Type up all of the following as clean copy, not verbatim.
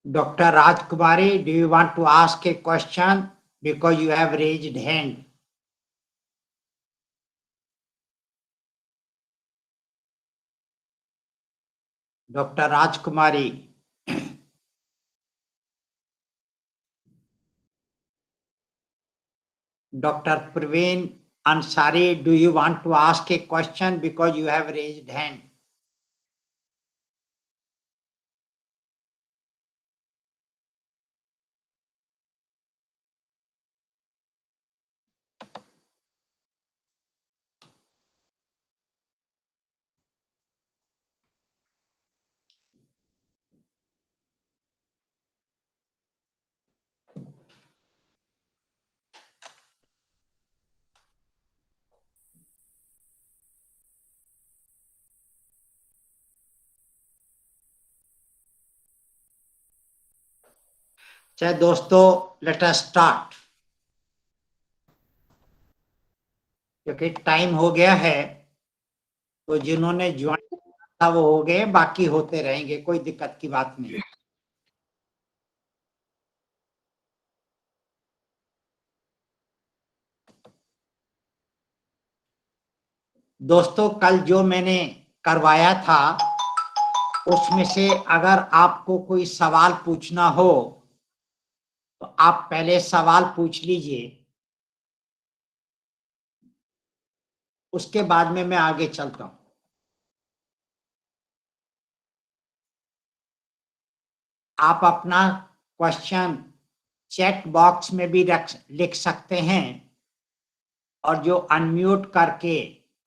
Dr. Rajkumari, do you want to ask a question because you have raised hand? Dr. Rajkumari. Dr. Praveen Ansari, do you want to ask a question because you have raised hand? चलिए दोस्तों, let us start, क्योंकि time हो गया है। तो जिन्होंने join किया था वो हो गए, बाकी होते रहेंगे, कोई दिक्कत की बात नहीं। दोस्तों, कल जो मैंने करवाया था उसमें से अगर आपको कोई सवाल पूछना हो तो आप पहले सवाल पूछ लीजिए, उसके बाद में मैं आगे चलता हूं। आप अपना क्वेश्चन चैट बॉक्स में भी लिख सकते हैं, और जो अनम्यूट करके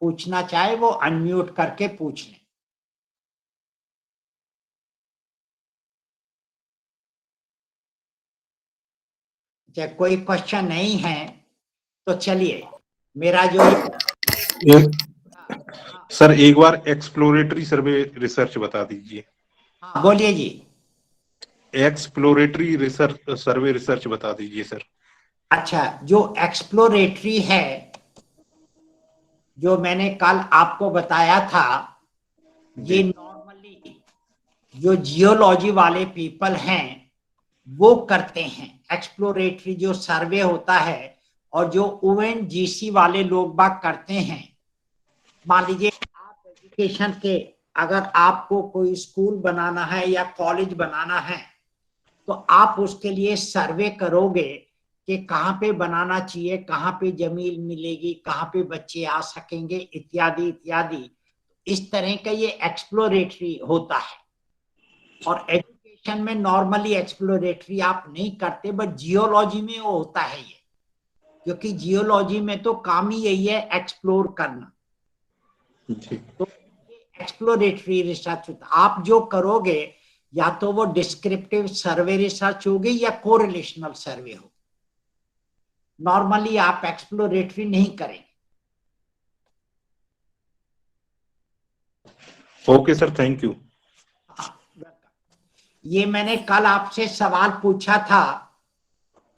पूछना चाहे वो अनम्यूट करके पूछ लें। जब कोई क्वेश्चन नहीं है तो चलिए, मेरा जो सर एक बार एक्सप्लोरेटरी सर्वे रिसर्च बता दीजिए। हाँ बोलिए जी। एक्सप्लोरेटरी रिसर्च सर्वे रिसर्च बता दीजिए सर। अच्छा, जो एक्सप्लोरेटरी है, जो मैंने कल आपको बताया था, ये नॉर्मली जो जियोलॉजी वाले पीपल हैं वो करते हैं। एक्सप्लोरेटरी जो सर्वे होता है, और जो ओएनजीसी वाले लोग बाग करते हैं। मान लीजिए आप एजुकेशन के, अगर आपको कोई स्कूल बनाना है या कॉलेज बनाना है तो आप उसके लिए सर्वे करोगे कि कहाँ पे बनाना चाहिए, कहाँ पे जमीन मिलेगी, कहाँ पे बच्चे आ सकेंगे, इत्यादि इत्यादि। इस तरह का ये एक्सप्लोरेटरी होता है। और एजुकेशन में नॉर्मली एक्सप्लोरेटरी आप नहीं करते, बट जियोलॉजी में वो होता है ये, क्योंकि जियोलॉजी में तो काम ही यही है, एक्सप्लोर करना। तो एक्सप्लोरेटरी रिसर्च आप जो करोगे, या तो वो डिस्क्रिप्टिव सर्वे रिसर्च होगी या कोरिलेशनल सर्वे हो। नॉर्मली आप एक्सप्लोरेटरी नहीं करेंगे। Okay sir, thank you. ये मैंने कल आपसे सवाल पूछा था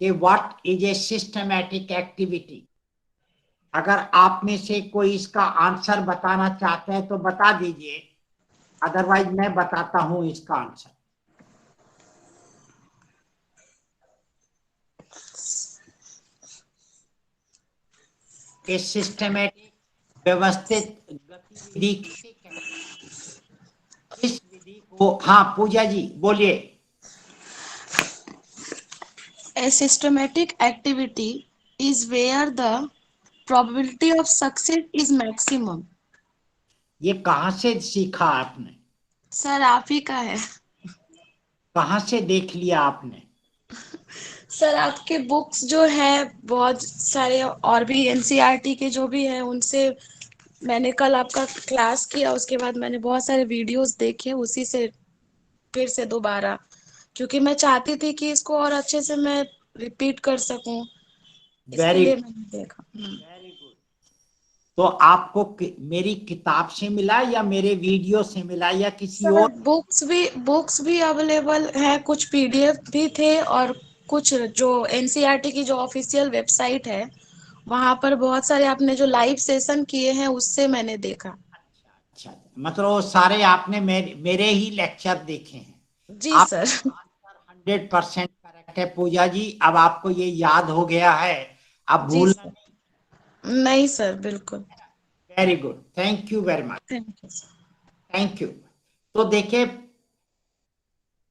कि what is a systematic activity. अगर आप में से कोई इसका आंसर बताना चाहते हैं तो बता दीजिए, अदरवाइज मैं बताता हूं इसका आंसर। इस सिस्टमैटिक व्यवस्थित गतिविधि किसे कहते हैं? इस विधि को, हाँ पूजा जी बोलिए। A systematic activity is where the probability of success is maximum. ये कहाँ से सीखा आपने? सर आप ही का है। कहाँ से देख लिया आपने? सर आपके बुक्स जो है बहुत सारे, और भी एनसीईआरटी के जो भी है उनसे मैंने कल आपका क्लास किया, उसके बाद मैंने बहुत सारे वीडियोस देखे, उसी से फिर से दोबारा, क्योंकि मैं चाहती थी कि इसको और अच्छे से मैं रिपीट कर सकूं, इसके वेरी लिए मैंने देखा। Very good. तो आपको मेरी किताब से मिला या मेरे वीडियो से मिला या किसी सर और? बुक्स भी अवेलेबल है, कुछ पीडीएफ भी थे, और कुछ जो एनसीईआरटी की जो ऑफिशियल वेबसाइट है वहां पर बहुत सारे आपने जो लाइव सेशन किए हैं उससे मैंने देखा। अच्छा, मतलब वो सारे आपने मेरे ही लेक्चर देखे हैं? जी आप सर। 100% करेक्ट है पूजा जी। अब आपको ये याद हो गया है, अब जी भूलना सर। नहीं सर, बिल्कुल। नहीं। Very good, thank you very much, thank you sir. Thank you. तो देखिए,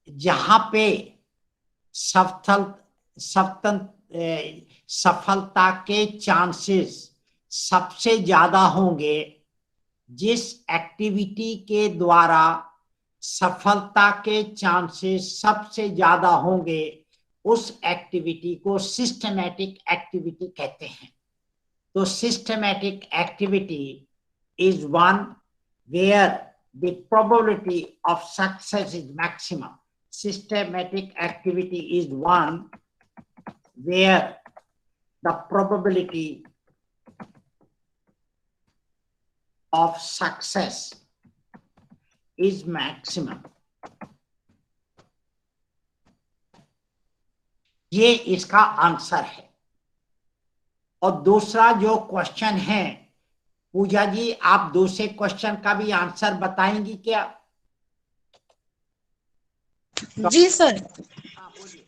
जहां पे सफल सफल सफलता के चांसेस सबसे ज्यादा होंगे, जिस एक्टिविटी के द्वारा सफलता के चांसेस सबसे ज्यादा होंगे, उस एक्टिविटी को सिस्टमैटिक एक्टिविटी कहते हैं। तो systematic activity is one where the probability of success is maximum. Systematic activity is one where the probability of success is maximum. ये इसका आंसर है। और दूसरा जो क्वेश्चन है, पूजा जी आप दूसरे क्वेश्चन का भी आंसर बताएंगी क्या? जी सर। हाँ बोलिए।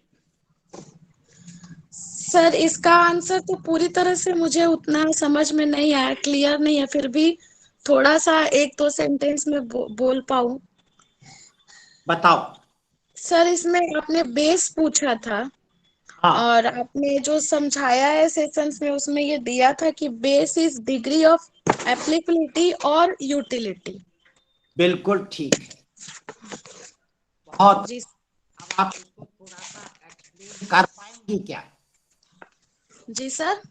सर इसका आंसर तो पूरी तरह से मुझे उतना समझ में नहीं आया, क्लियर नहीं है, फिर भी थोड़ा सा एक दो सेंटेंस में बोल पाऊं। बताओ। सर इसमें आपने बेस पूछा था, हाँ और आपने जो समझाया है सेशंस में उसमें ये दिया था कि base is degree of applicability और यूटिलिटी। बिल्कुल ठीक है, बहुत। जी। अब आप इसको थोड़ा सा एक्सप्लेन कर पाएंगी क्या? जी सर।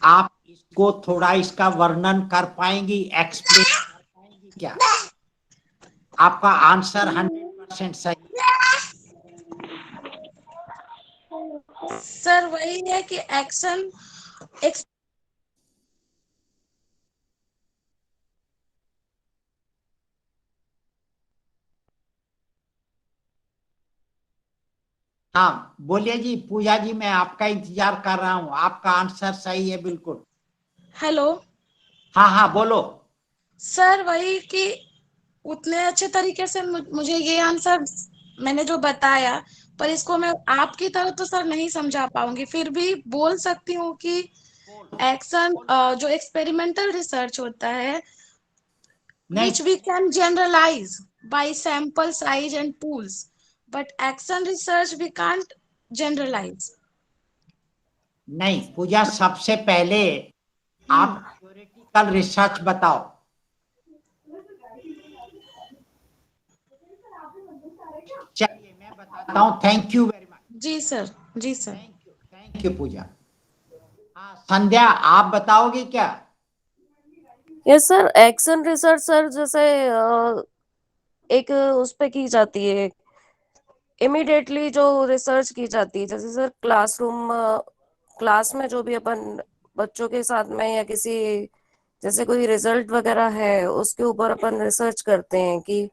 आप इसको थोड़ा इसका वर्णन कर पाएंगी, एक्सप्लेन कर पाएंगी क्या? आपका आंसर 100% सही। सर वही है कि एक्शन एक। हाँ बोलिए जी पूजा जी, मैं आपका इंतजार कर रहा हूँ, आपका आंसर सही है बिल्कुल। हेलो। हाँ हाँ बोलो। सर वही कि उतने अच्छे तरीके से मुझे ये आंसर मैंने जो बताया, पर इसको मैं आपकी तरह तो सर नहीं समझा पाऊंगी, फिर भी बोल सकती हूँ कि बोल एक्शन जो एक्सपेरिमेंटल रिसर्च होता है, नहीं which we can generalize by sample size and tools, but action research we can't generalize. नहीं पूजा, सबसे पहले आप हम्म। थ्योरेटिकल रिसर्च बताओ। चलिए मैं बताता हूँ। Thank you very much. जी सर। जी सर। Thank you Pooja. हाँ संध्या, आप बताओगे क्या? Yes sir, action research sir जैसे एक उस पे की जाती है, इमीडिएटली जो रिसर्च की जाती है, जैसे सर क्लास में जो भी अपन बच्चों के साथ में या किसी जैसे कोई रिजल्ट वगैरह है उसके ऊपर अपन रिसर्च करते हैं कि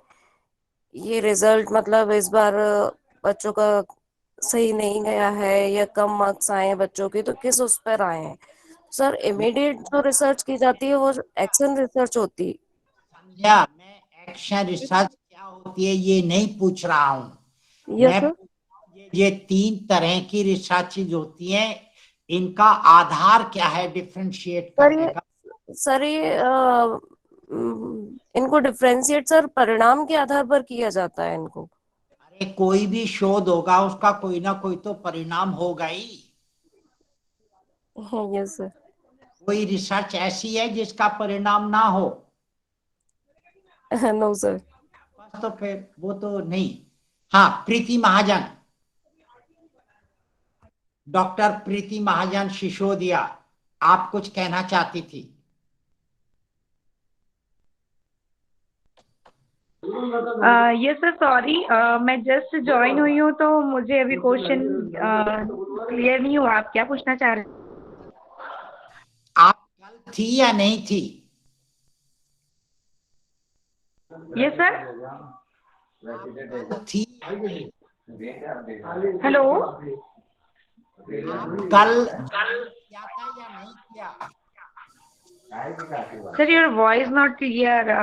ये रिजल्ट मतलब इस बार बच्चों का सही नहीं गया है या कम मार्क्स आए हैं बच्चों के, तो किस उस पर आए हैं। सर इमीडिएट जो रिसर्च की जाती है वो एक्शन रिसर्च होती है। संध्या, मैं एक्शन रिसर्च क्या होती है ये नहीं पूछ रहा हूँ। यस मैं सर। ये 3 तरह की रिसर्चेज होती हैं, इनका आधार क्या है डिफरेंशिएट सर करने ये का? सर ये इनको डिफरेंशिएट सर परिणाम के आधार पर किया जाता है इनको। अरे कोई भी शोध होगा उसका कोई ना कोई तो परिणाम होगा ही। Yes sir. कोई रिसर्च ऐसी है जिसका परिणाम ना हो? No sir. बस तो फिर वो तो नहीं। हाँ प्रीति महाजन, डॉक्टर प्रीति महाजन सिसोदिया, आप कुछ कहना चाहती थी? यस सर, सॉरी, मैं जस्ट ज्वाइन हुई हूँ तो मुझे अभी क्वेश्चन क्लियर नहीं हुआ। आप क्या पूछना चाह रहे हैं? आप कल थी या नहीं थी? Yes sir. आप कल थी या नहीं? हेलो। आप कल किया था या नहीं किया? Sir your voice not clear.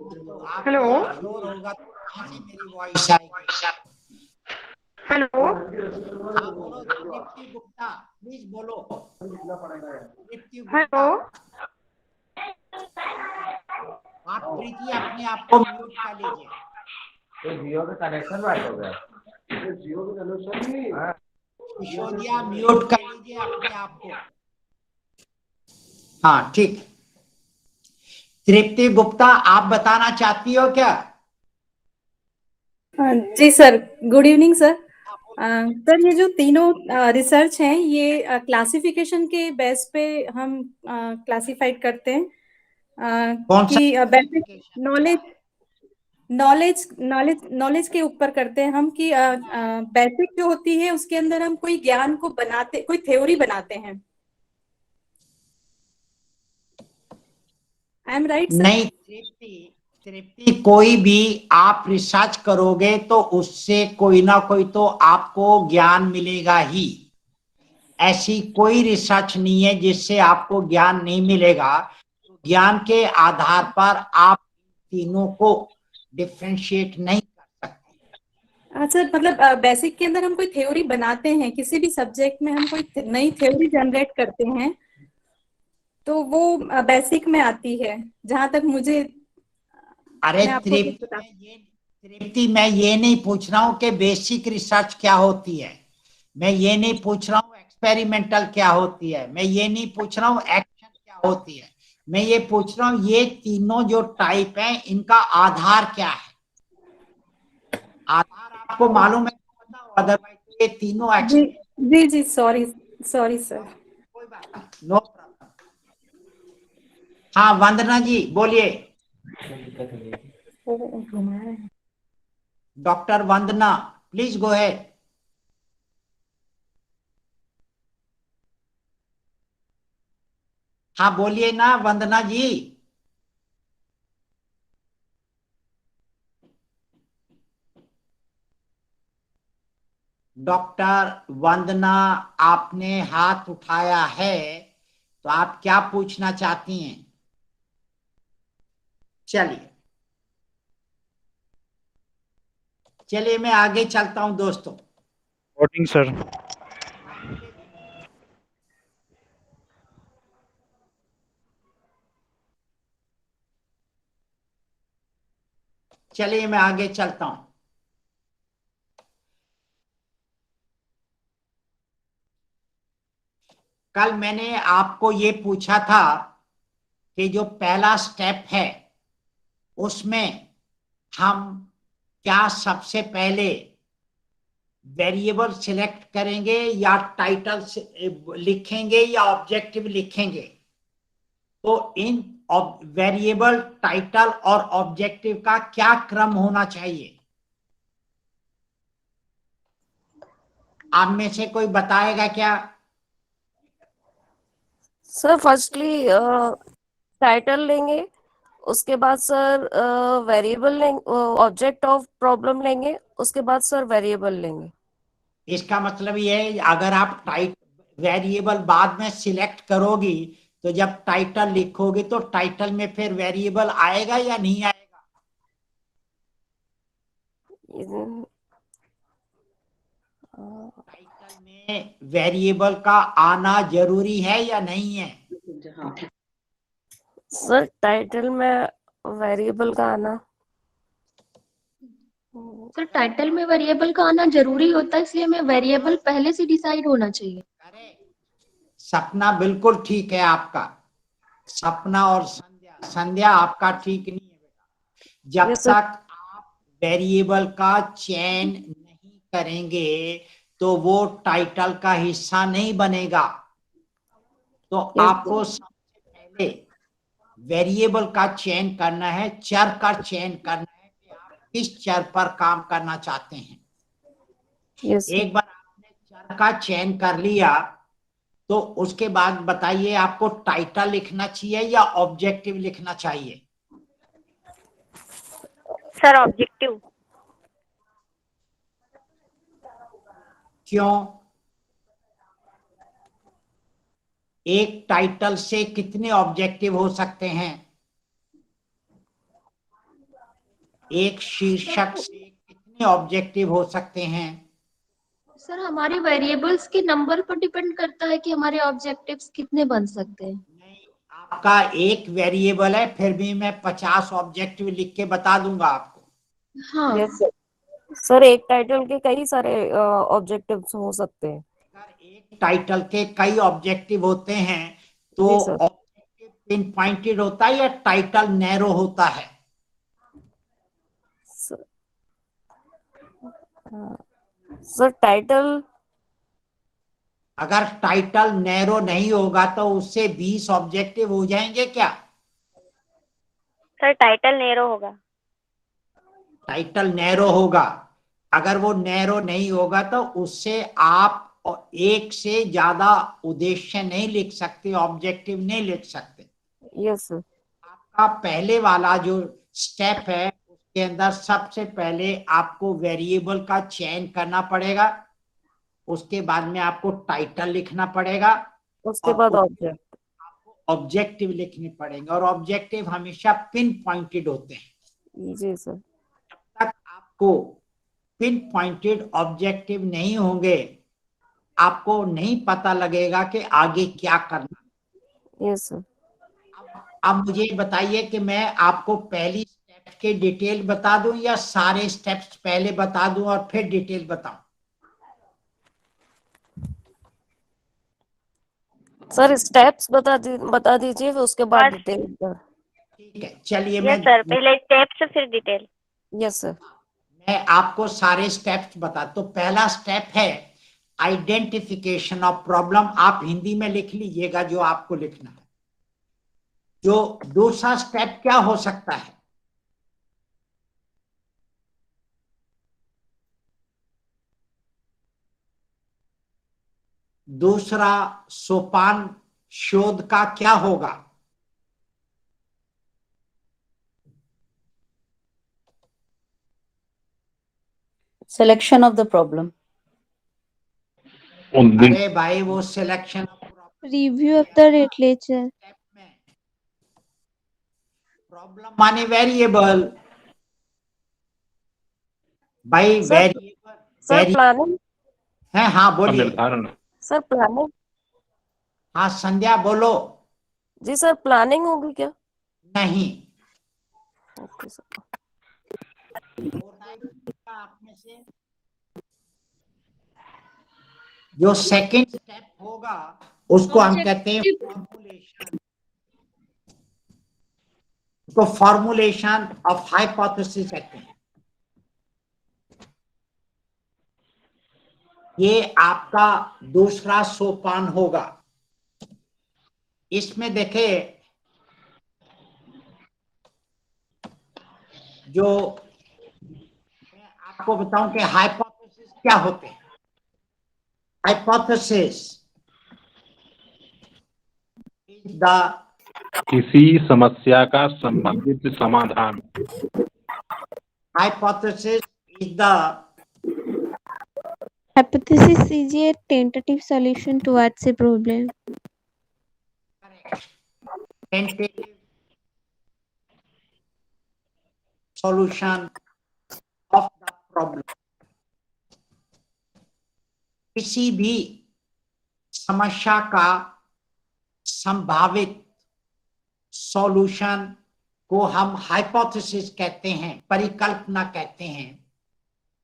तो आपका हेलो। शोर होगा तो कहाँ से मेरी वॉइस आएगी? हेलो। हाँ बोलो तृप्ति गुप्ता, प्लीज बोलो तृप्ति हेलो। गुप्ता। आप प्रीति अपने आप को म्यूट कर लीजिए। जियो का कनेक्शन बात हो गया। जियो का कनेक्शन ही। सिसोदिया म्यूट कर लीजिए अपने आप को। हाँ ठीक। तृप्ति गुप्ता आप बताना चाहती हो क्या? जी sir, good evening sir. Sir ये जो तीनों रिसर्च हैं ये क्लासिफिकेशन के बेस पे हम क्लासिफाइड करते हैं कौन सा कि basic classification? Knowledge knowledge knowledge knowledge के ऊपर करते हैं हम कि बेसिक जो होती है उसके अंदर हम कोई ज्ञान को बनाते, कोई थ्योरी बनाते हैं। I am right sir? नहीं तृप्ति, तृप्ति कोई भी आप रिसर्च करोगे तो उससे कोई ना कोई तो आपको ज्ञान मिलेगा ही। ऐसी कोई रिसर्च नहीं है जिससे आपको ज्ञान नहीं मिलेगा। तो ज्ञान के आधार पर आप तीनों को डिफरेंशिएट नहीं कर सकते। अच्छा, मतलब बेसिक के अंदर हम कोई थ्योरी बनाते हैं, किसी भी सब्जेक्ट में हम कोई नई थ्योरी जनरेट करते हैं तो वो बेसिक में आती है, जहां तक मुझे। अरे मैं आपको कुछ बता। तृप्ति मैं ये नहीं पूछ रहा हूँ कि बेसिक रिसर्च क्या होती है, मैं ये नहीं पूछ रहा हूँ एक्सपेरिमेंटल क्या होती है, मैं ये नहीं पूछ रहा हूँ एक्शन क्या होती है, मैं ये पूछ रहा हूँ ये तीनों जो टाइप हैं इनका आधार क्या है। आधार आपको मालूम है तो बताओ, अदरवाइज ये तीनों जी जी जी, सॉरी सॉरी सर। कोई बात नहीं, नो प्रॉब्लम। हाँ वंदना जी बोलिए। Doctor Vandana please go ahead. हाँ बोलिए ना वंदना जी। डॉक्टर वंदना आपने हाथ उठाया है तो आप क्या पूछना चाहती हैं? चलिए चलिए मैं आगे चलता हूं दोस्तों। Morning sir. चलिए मैं आगे चलता हूं। कल मैंने आपको ये पूछा था कि जो पहला स्टेप है उसमें हम क्या सबसे पहले वेरिएबल सिलेक्ट करेंगे या टाइटल लिखेंगे या ऑब्जेक्टिव लिखेंगे। तो इन वेरिएबल, टाइटल और ऑब्जेक्टिव का क्या क्रम होना चाहिए? आप में से कोई बताएगा क्या? सर फर्स्टली टाइटल लेंगे, उसके बाद सर वेरिएबल लेंगे, ऑब्जेक्ट ऑफ प्रॉब्लम लेंगे, उसके बाद सर वेरिएबल लेंगे। इसका मतलब ये है अगर आप वेरिएबल बाद में सिलेक्ट करोगी तो जब टाइटल लिखोगी तो टाइटल में फिर वेरिएबल आएगा या नहीं आएगा? टाइटल में वेरिएबल का आना जरूरी है या नहीं है? सर टाइटल में वेरिएबल का आना, सर टाइटल में वेरिएबल का आना जरूरी होता है, इसलिए हमें वेरिएबल पहले से डिसाइड होना चाहिए। अरे सपना बिल्कुल ठीक है आपका, सपना और संध्या, संध्या आपका ठीक नहीं है बेटा। जब Yes, sir. तक आप वेरिएबल का चयन नहीं करेंगे तो वो टाइटल का हिस्सा नहीं बनेगा। तो Yes, आपको सबसे पहले वेरिएबल का चयन करना है, चर का चयन करना है कि आप किस चर पर काम करना चाहते हैं। yes, sir. एक बार आपने चर का चयन कर लिया तो उसके बाद बताइए आपको टाइटल लिखना चाहिए या ऑब्जेक्टिव लिखना चाहिए? Sir objective. क्यों? एक टाइटल से कितने ऑब्जेक्टिव हो सकते हैं? एक शीर्षक से कितने ऑब्जेक्टिव हो सकते हैं? सर हमारे वेरिएबल्स के नंबर पर डिपेंड करता है कि हमारे ऑब्जेक्टिव्स कितने बन सकते हैं। नहीं, आपका एक वेरिएबल है, फिर भी मैं 50 ऑब्जेक्टिव लिख के बता दूंगा आपको। हाँ यस सर। सर एक टाइटल के कई सारे ऑब्जेक्टिव्स हो सकते हैं। अगर एक टाइटल के कई ऑब्जेक्टिव होते हैं तो जी सर। ऑब्जेक्टिव पिन पॉइंटेड होता है या टाइटल नैरो होता है? सर टाइटल, अगर टाइटल नैरो नहीं होगा तो उससे 20 ऑब्जेक्टिव हो जाएंगे क्या? सर टाइटल नैरो होगा। टाइटल नैरो होगा। अगर वो नैरो नहीं होगा तो उससे आप एक से ज्यादा उद्देश्य नहीं लिख सकते, ऑब्जेक्टिव नहीं लिख सकते। Yes sir. आपका पहले वाला जो स्टेप है उसके अंदर सबसे पहले आपको वेरिएबल का चयन करना पड़ेगा, उसके बाद में आपको टाइटल लिखना पड़ेगा, उसके और बाद ऑब्जेक्ट। ऑब्जेक्टिव लिखने पड़ेंगे, और ऑब्जेक्टिव हमेशा पिन पॉइंटेड होते हैं। जी सर। जब तक आपको पिन पॉइंटेड ऑब्जेक्टिव नहीं होंगे आपको नहीं पता लगेगा कि आगे क्या करना। Yes sir. अब मुझे बताइए कि मैं आपको पहली स्टेप के डिटेल बता दूं या सारे स्टेप्स पहले बता दूं और फिर डिटेल बताऊं? सर स्टेप्स बता दीजिए, फिर उसके बाद बस। डिटेल। ठीक है, चलिए यस सर, पहले स्टेप्स फिर डिटेल। Yes sir. मैं आपको सारे स्टेप्स बता। तो पहला स्टेप है आइडेंटिफिकेशन ऑफ प्रॉब्लम। आप हिंदी में लिख लीजिएगा जो आपको लिखना है। जो दूसरा स्टेप क्या हो सकता है? दूसरा सोपान शोध का क्या होगा? Selection of the problem. अरे भाई वो selection Review of the literature. Problem माने वेरिएबल भाई। सर वेरिएबल प्लानिंग है। हाँ बोलिए। निर्धारण। Sir planning. हाँ संध्या बोलो। जी सर, प्लानिंग होगी क्या? नहीं। Okay sir. आप में से जो सेकंड स्टेप होगा उसको हम कहते हैं फॉर्मुलेशन। उसको फॉर्मुलेशन ऑफ हाइपोथेसिस कहते हैं। ये आपका दूसरा सोपान होगा। इसमें देखे जो मैं आपको बताऊं कि हाइपोथेसिस क्या होते हैं। हाइपोथेसिस इज द किसी समस्या का संभावित समाधान। Hypothesis is the Hypothesis is a tentative solution towards a problem. tentative solution of the problem। किसी भी समस्या का संभावित सॉल्यूशन को हम हाइपोथेसिस कहते हैं, परिकल्पना कहते हैं।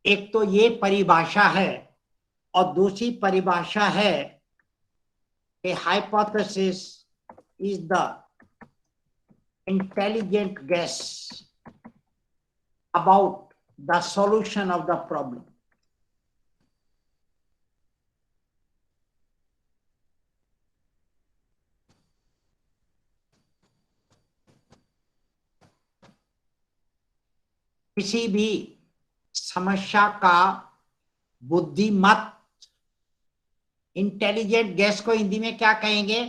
एक तो ये परिभाषा है और दूसरी परिभाषा है कि hypothesis is the intelligent guess about the solution of the problem. किसी भी समस्या का बुद्धिमत, इंटेलिजेंट गेस को हिंदी में क्या कहेंगे?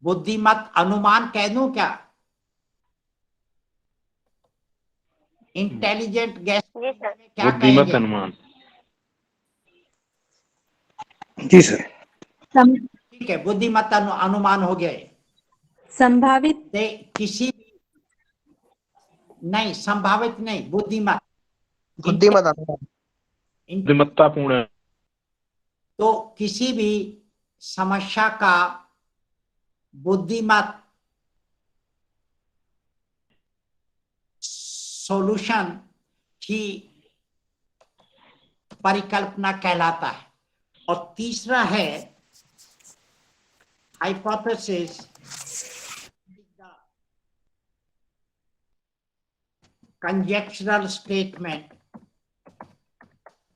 बुद्धिमत अनुमान कह दूं क्या? इंटेलिजेंट गेस क्या बुद्धिमत कहेंगे? अनुमान। जी सर। ठीक है, बुद्धिमत अनुमान हो गया। संभावित किसी नहीं, संभावित नहीं, बुद्धिमत। बुद्धिमत्ता बुद्धिमत्तापूर्ण है। तो किसी भी समस्या का बुद्धिमत सॉल्यूशन ही परिकल्पना कहलाता है। और तीसरा है hypothesis, conjectural statement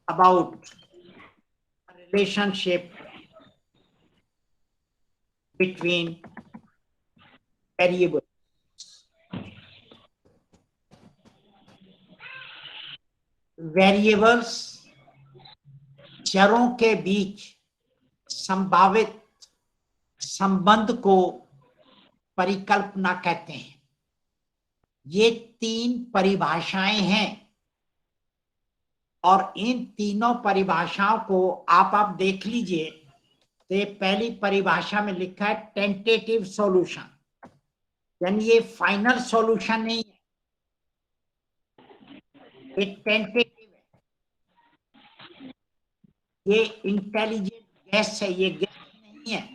about a relationship between variables. Variables, चरों के बीच संभावित संबंध को परिकल्पना कहते हैं। ये 3 परिभाषाएं हैं और इन तीनों परिभाषाओं को आप देख लीजिए। तो ये पहली परिभाषा में लिखा है टेंटेटिव सॉल्यूशन, यानी ये फाइनल सॉल्यूशन नहीं है, ये टेंटेटिव है, ये इंटेलिजेंट गैस है, ये गैस नहीं है।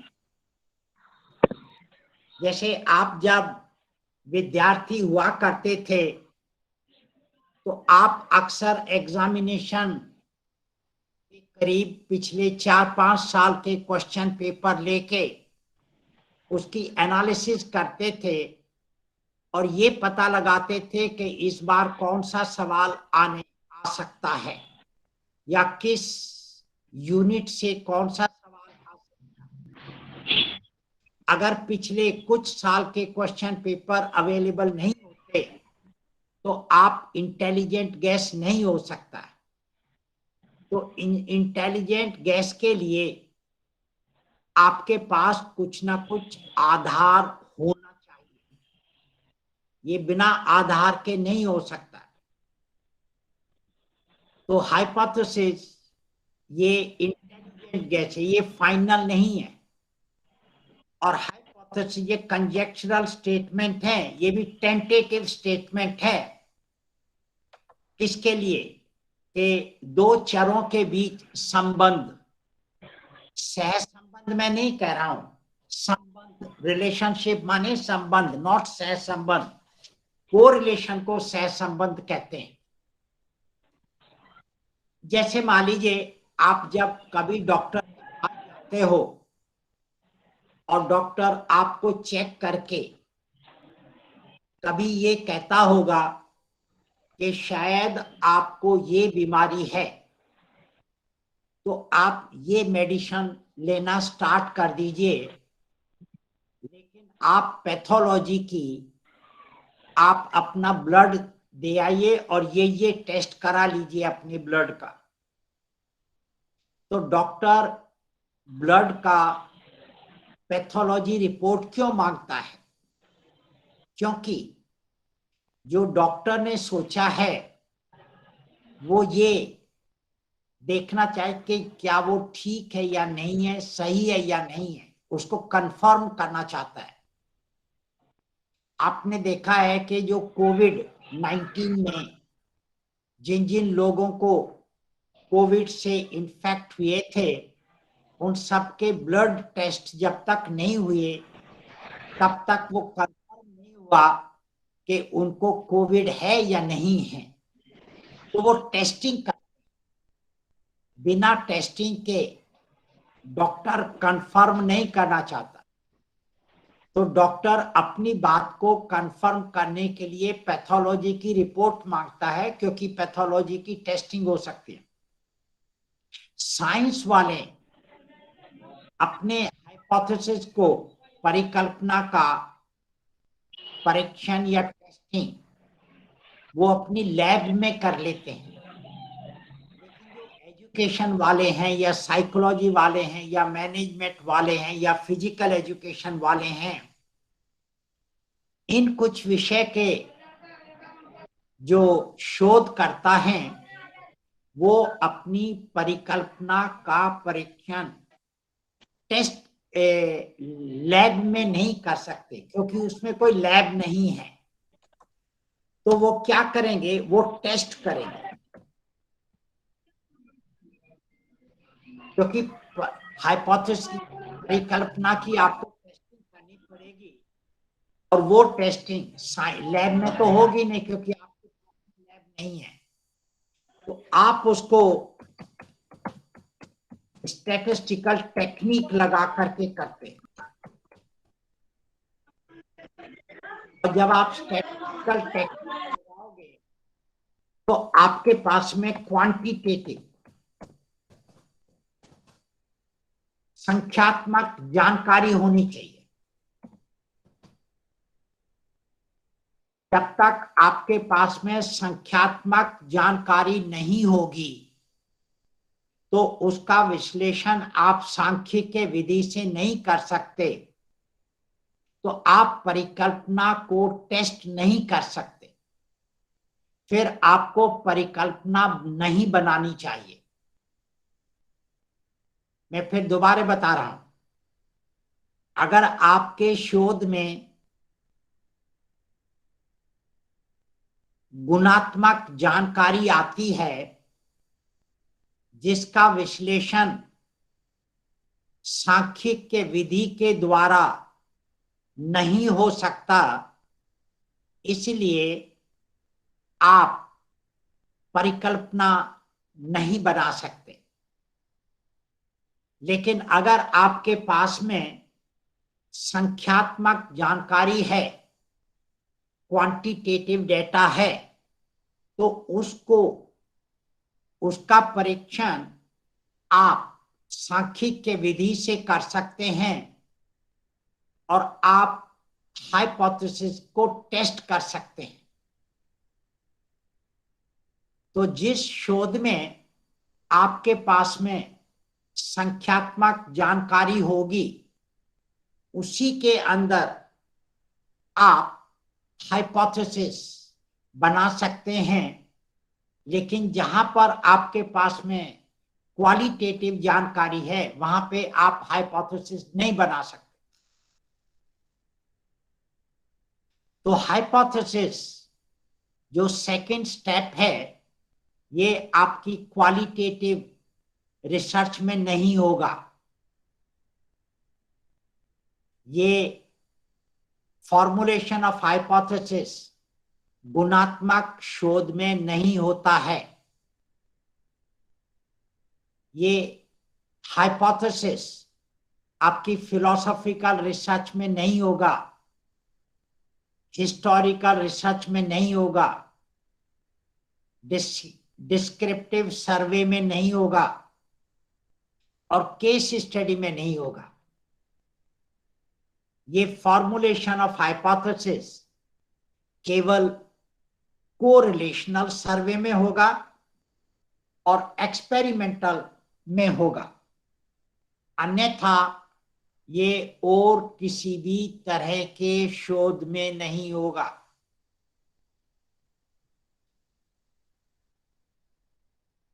जैसे आप जब विद्यार्थी हुआ करते थे तो आप अक्सर एग्जामिनेशन के करीब पिछले 4-5 साल के क्वेश्चन पेपर लेके उसकी एनालिसिस करते थे और ये पता लगाते थे कि इस बार कौन सा सवाल आ सकता है या किस यूनिट से कौन सा सवाल आ सकता है। अगर पिछले कुछ साल के क्वेश्चन पेपर अवेलेबल नहीं होते तो आप इंटेलिजेंट गैस नहीं हो सकता। तो इंटेलिजेंट गैस के लिए आपके पास कुछ ना कुछ आधार होना चाहिए, ये बिना आधार के नहीं हो सकता। तो हाइपोथेसिस ये इंटेलिजेंट गैस है, ये फाइनल नहीं है। और हाइपोथेसिस ये कंजेक्चुरल स्टेटमेंट है, ये भी टेंटेटिव स्टेटमेंट है। किसके लिए? कि 2 चरों के बीच संबंध, सह संबंध मैं नहीं कह रहा हूं, संबंध, रिलेशनशिप माने संबंध, नॉट सह संबंध। को रिलेशन को सह संबंध कहते हैं। जैसे मान लीजिए आप जब कभी डॉक्टर के पास जाते हो और डॉक्टर आपको चेक करके कभी ये कहता होगा कि शायद आपको ये बीमारी है, तो आप ये मेडिसिन लेना स्टार्ट कर दीजिए। लेकिन आप पैथोलॉजी की आप अपना ब्लड दे आइए और ये टेस्ट करा लीजिए अपने ब्लड का। तो डॉक्टर ब्लड का पैथोलॉजी रिपोर्ट क्यों मांगता है? क्योंकि जो डॉक्टर ने सोचा है वो ये देखना चाहे कि क्या वो ठीक है या नहीं है, सही है या नहीं है, उसको कंफर्म करना चाहता है। आपने देखा है कि जो कोविड-19 में जिन जिन लोगों को कोविड से इन्फेक्ट हुए थे उन सबके ब्लड टेस्ट जब तक नहीं हुए तब तक वो कंफर्म नहीं हुआ कि उनको कोविड है या नहीं है। तो वो टेस्टिंग कर, बिना टेस्टिंग के डॉक्टर कंफर्म नहीं करना चाहता। तो डॉक्टर अपनी बात को कंफर्म करने के लिए पैथोलॉजी की रिपोर्ट मांगता है, क्योंकि पैथोलॉजी की टेस्टिंग हो सकती है। साइंस वाले अपने हाइपोथेसिस को, परिकल्पना का परीक्षण या टेस्टिंग वो अपनी लैब में कर लेते हैं। लेकिन जो एजुकेशन वाले हैं या साइकोलॉजी वाले हैं या मैनेजमेंट वाले हैं या फिजिकल एजुकेशन वाले हैं, इन कुछ विषय के जो शोध करता है वो अपनी परिकल्पना का परीक्षण टेस्ट लैब में नहीं कर सकते, क्योंकि उसमें कोई लैब नहीं है। तो वो क्या करेंगे, वो टेस्ट करेंगे, क्योंकि हाइपोथेसिस की परिकल्पना की आपको टेस्टिंग करनी पड़ेगी, और वो टेस्टिंग लैब में तो होगी नहीं क्योंकि आपके पास लैब नहीं है, तो आप उसको स्टैटिस्टिकल टेक्निक लगा करके करते हैं। और जब आप स्टैटिस्टिकल टेक्निक लगाओगे तो आपके पास में क्वांटिटेटिव संख्यात्मक जानकारी होनी चाहिए। जब तक आपके पास में संख्यात्मक जानकारी नहीं होगी तो उसका विश्लेषण आप सांख्यिकीय विधि से नहीं कर सकते, तो आप परिकल्पना को टेस्ट नहीं कर सकते, फिर आपको परिकल्पना नहीं बनानी चाहिए। मैं फिर दोबारा बता रहा हूं, अगर आपके शोध में गुणात्मक जानकारी आती है जिसका विश्लेषण सांख्यिकीय विधि के द्वारा नहीं हो सकता, इसलिए आप परिकल्पना नहीं बना सकते। लेकिन अगर आपके पास में संख्यात्मक जानकारी है, क्वांटिटेटिव डेटा है, तो उसका परीक्षण आप सांख्यिकीय विधि से कर सकते हैं और आप हाइपोथेसिस को टेस्ट कर सकते हैं। तो जिस शोध में आपके पास में संख्यात्मक जानकारी होगी उसी के अंदर आप हाइपोथेसिस बना सकते हैं, लेकिन जहां पर आपके पास में क्वालिटेटिव जानकारी है वहां पे आप हाइपोथेसिस नहीं बना सकते। तो हाइपोथेसिस जो सेकंड स्टेप है ये आपकी क्वालिटेटिव रिसर्च में नहीं होगा, ये फॉर्मुलेशन ऑफ हाइपोथेसिस गुणात्मक शोध में नहीं होता है। ये हाइपोथेसिस आपकी फिलोसॉफिकल रिसर्च में नहीं होगा, हिस्टोरिकल रिसर्च में नहीं होगा, डिस्क्रिप्टिव सर्वे में नहीं होगा और केस स्टडी में नहीं होगा। ये फॉर्मुलेशन ऑफ हाइपोथेसिस केवल कोरिलेशनल सर्वे में होगा और एक्सपेरिमेंटल में होगा, अन्यथा ये और किसी भी तरह के शोध में नहीं होगा।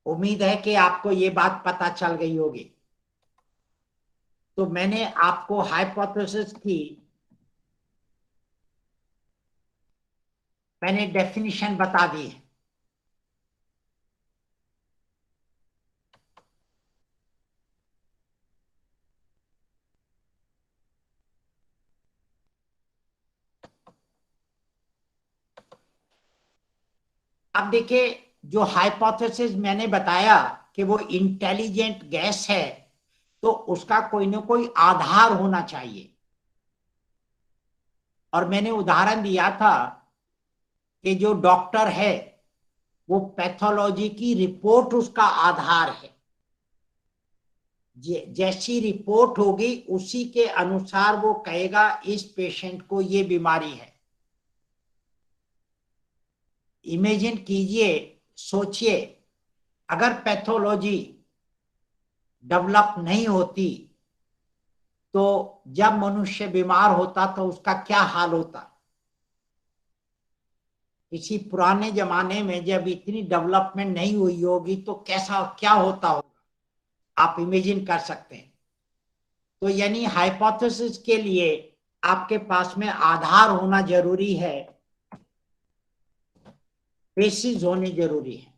उम्मीद है कि आपको ये बात पता चल गई होगी। तो मैंने आपको हाइपोथेसिस की मैंने डेफिनेशन बता दी है। अब देखिए, जो हाइपोथेसिस मैंने बताया कि वो इंटेलिजेंट गैस है, तो उसका कोई ना कोई आधार होना चाहिए। और मैंने उदाहरण दिया था कि जो डॉक्टर है वो पैथोलॉजी की रिपोर्ट उसका आधार है। जैसी रिपोर्ट होगी उसी के अनुसार वो कहेगा इस पेशेंट को ये बीमारी है। इमेजिन कीजिए, सोचिए, अगर पैथोलॉजी डेवलप नहीं होती तो जब मनुष्य बीमार होता तो उसका क्या हाल होता। किसी पुराने जमाने में जब इतनी डेवलपमेंट नहीं हुई होगी तो कैसा क्या होता होगा, आप इमेजिन कर सकते हैं। तो यानी हाइपोथेसिस के लिए आपके पास में आधार होना जरूरी है। बेसिस होने जरूरी है।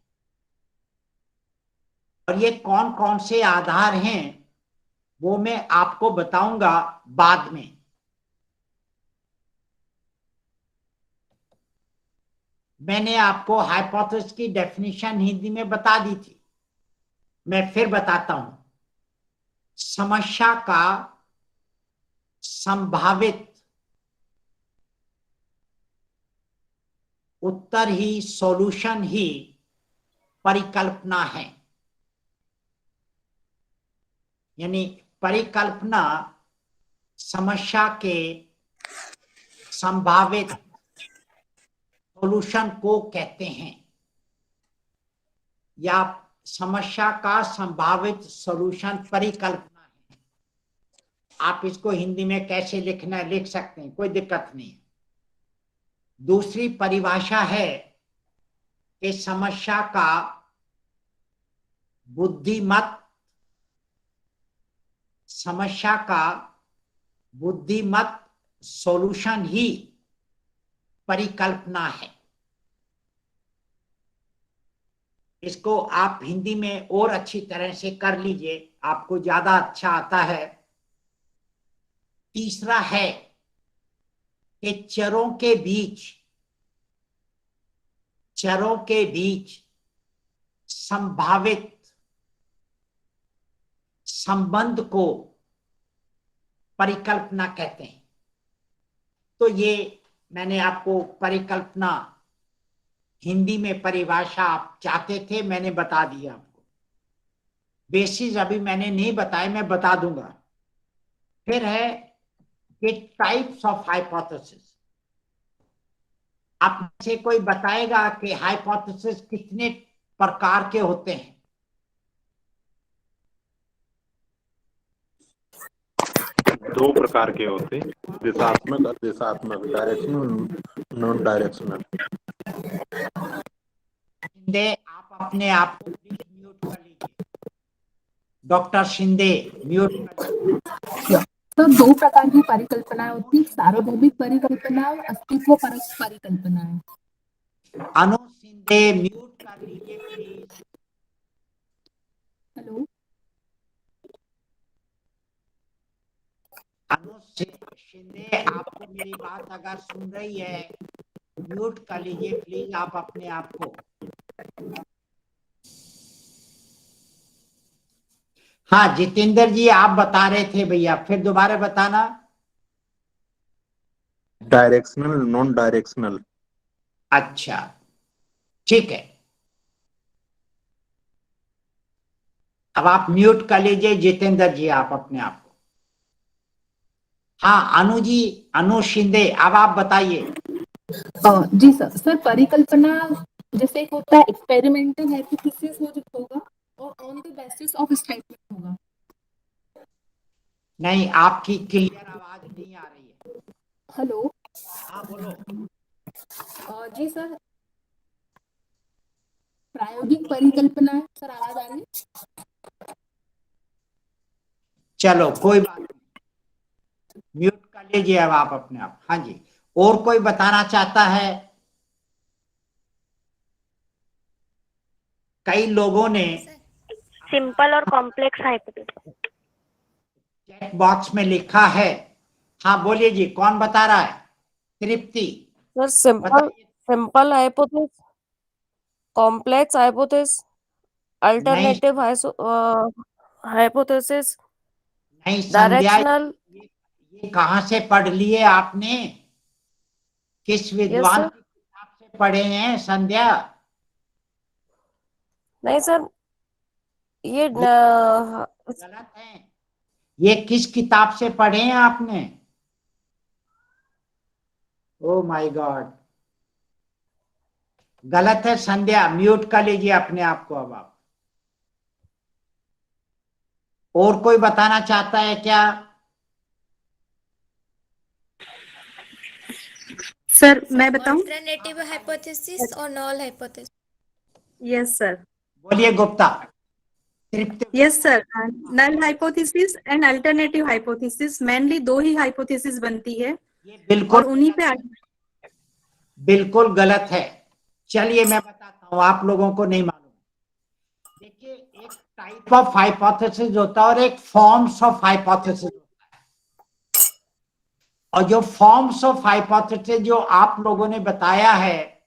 और ये कौन कौन से आधार हैं वो मैं आपको बताऊंगा बाद में। मैंने आपको हाइपोथेसिस की डेफिनेशन हिंदी में बता दी थी, मैं फिर बताता हूं। समस्या का संभावित उत्तर ही सॉल्यूशन ही परिकल्पना है। यानी परिकल्पना समस्या के संभावित सॉल्यूशन को कहते हैं, या समस्या का संभावित सॉल्यूशन परिकल्पना है। आप इसको हिंदी में कैसे लिखना है लिख सकते हैं, कोई दिक्कत नहीं है। दूसरी परिभाषा है कि समस्या का बुद्धिमत सॉल्यूशन ही परिकल्पना है। इसको आप हिंदी में और अच्छी तरह से कर लीजिए, आपको ज्यादा अच्छा आता है। तीसरा है कि चरों के बीच संभावित संबंध को परिकल्पना कहते हैं। तो ये मैंने आपको परिकल्पना हिंदी में परिभाषा आप चाहते थे, मैंने बता दिया आपको। बेसिस अभी मैंने नहीं बताया, मैं बता दूंगा। फिर है कि टाइप्स ऑफ हाइपोथेसिस। आप में से कोई बताएगा कि हाइपोथेसिस कितने प्रकार के होते हैं? दो प्रकार के होते, दिशात्मक और दिशात्मक, डायरेक्शनल नॉन डायरेक्शनल। शिंदे आप अपने आप को प्लीज म्यूट कर लीजिए। डॉक्टर शिंदे म्यूट कर लीजिए। तो दो प्रकार की परिकल्पनाएं होती है, सार्वभौमिक परिकल्पना और अस्तित्वपरक परिकल्पना है। अनु शिंदे म्यूट कर लीजिए प्लीज। हेलो, अनु शिंदे आपको मेरी बात अगर सुन रही है, म्यूट कर लीजिए प्लीज आप अपने आप को। हाँ जितेंद्र जी आप बता रहे थे भैया, फिर दोबारा बताना। Directional non directional. अच्छा ठीक है, अब आप म्यूट कर लीजिए जितेंद्र जी आप अपने आप को। हाँ अनु जी, अनु शिंदे अब आप बताइए। जी सर परिकल्पना जैसे एक होता है एक्सपेरिमेंटल हाइपोथेसिस होगा और on the basis of statement होगा। नहीं आपकी क्लियर आवाज नहीं आ रही है। हेलो, हाँ बोलो। जी सर प्रायोगिक परिकल्पना है सर, आवाज आ रही है? चलो कोई बात नहीं, म्यूट कर लीजिए अब आप अपने आप। हाँ जी, और कोई बताना चाहता है? कई लोगों ने सिंपल और कॉम्प्लेक्स हाइपोथेसिस चैट बॉक्स में लिखा है। हाँ बोलिए जी, कौन बता रहा है? Tripti sir simple hypothesis, complex hypothesis, alternative hypothesis, नहीं संध्या, डायरेक्शनल। ये कहाँ से पढ़ लिए आपने? किस विद्वान की किताब से पढ़े हैं संध्या? नहीं सर ये गलत है। ये किस किताब से पढ़े हैं आपने? ओ माय गॉड, गलत है संध्या, म्यूट कर लीजिए अपने आप को अब आप। और कोई बताना चाहता है क्या? सर मैं बताऊं? अल्टरनेटिव हाइपोथेसिस और नल हाइपोथेसिस। Yes sir. बोलिए Gupta. Yes sir, null hypothesis and alternative hypothesis, mainly दो ही हाइपोथेसिस बनती है बिल्कुल और उन्हीं पे बिल्कुल गलत है। चलिए मैं बताता हूं, आप लोगों को नहीं मालूम। देखिए, एक टाइप ऑफ हाइपोथेसिस होता है और एक फॉर्म्स ऑफ हाइपोथेसिस होता है। और जो फॉर्म्स ऑफ हाइपोथेसिस जो आप लोगों ने बताया है,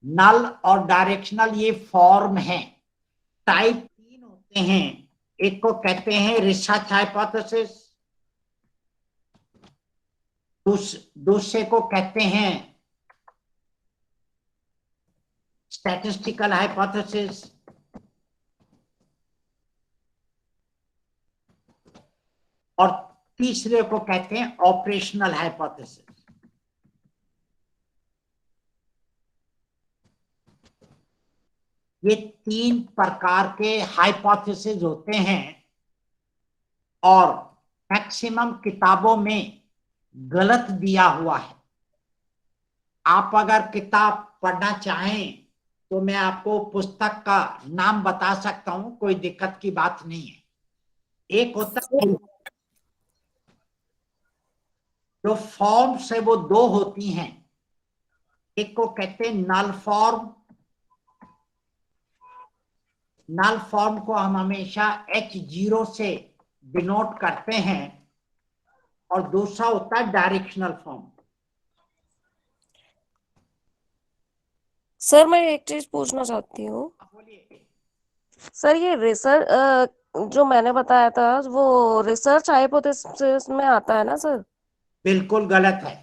नल और डायरेक्शनल, ये फॉर्म है। टाइप 3 होते हैं, एक को कहते हैं रिसर्च हाइपोथेसिस, दूसरे को कहते हैं स्टैटिस्टिकल हाइपोथेसिस, और तीसरे को कहते हैं ऑपरेशनल हाइपोथेसिस। ये 3 प्रकार के हाइपोथेसिस होते हैं और मैक्सिमम किताबों में गलत दिया हुआ है। आप अगर किताब पढ़ना चाहें तो मैं आपको पुस्तक का नाम बता सकता हूं, कोई दिक्कत की बात नहीं है। एक होता है, जो फॉर्म्स है वो 2 होती हैं, एक को कहते हैं नल फॉर्म। नल फॉर्म को हम हमेशा H0 से डिनोट करते हैं, और दूसरा होता है डायरेक्शनल फॉर्म। सर मैं एक चीज पूछना चाहती हूँ। सर ये रिसर्च जो मैंने बताया था वो रिसर्च हाइपोथेसिस में आता है ना सर? बिल्कुल गलत है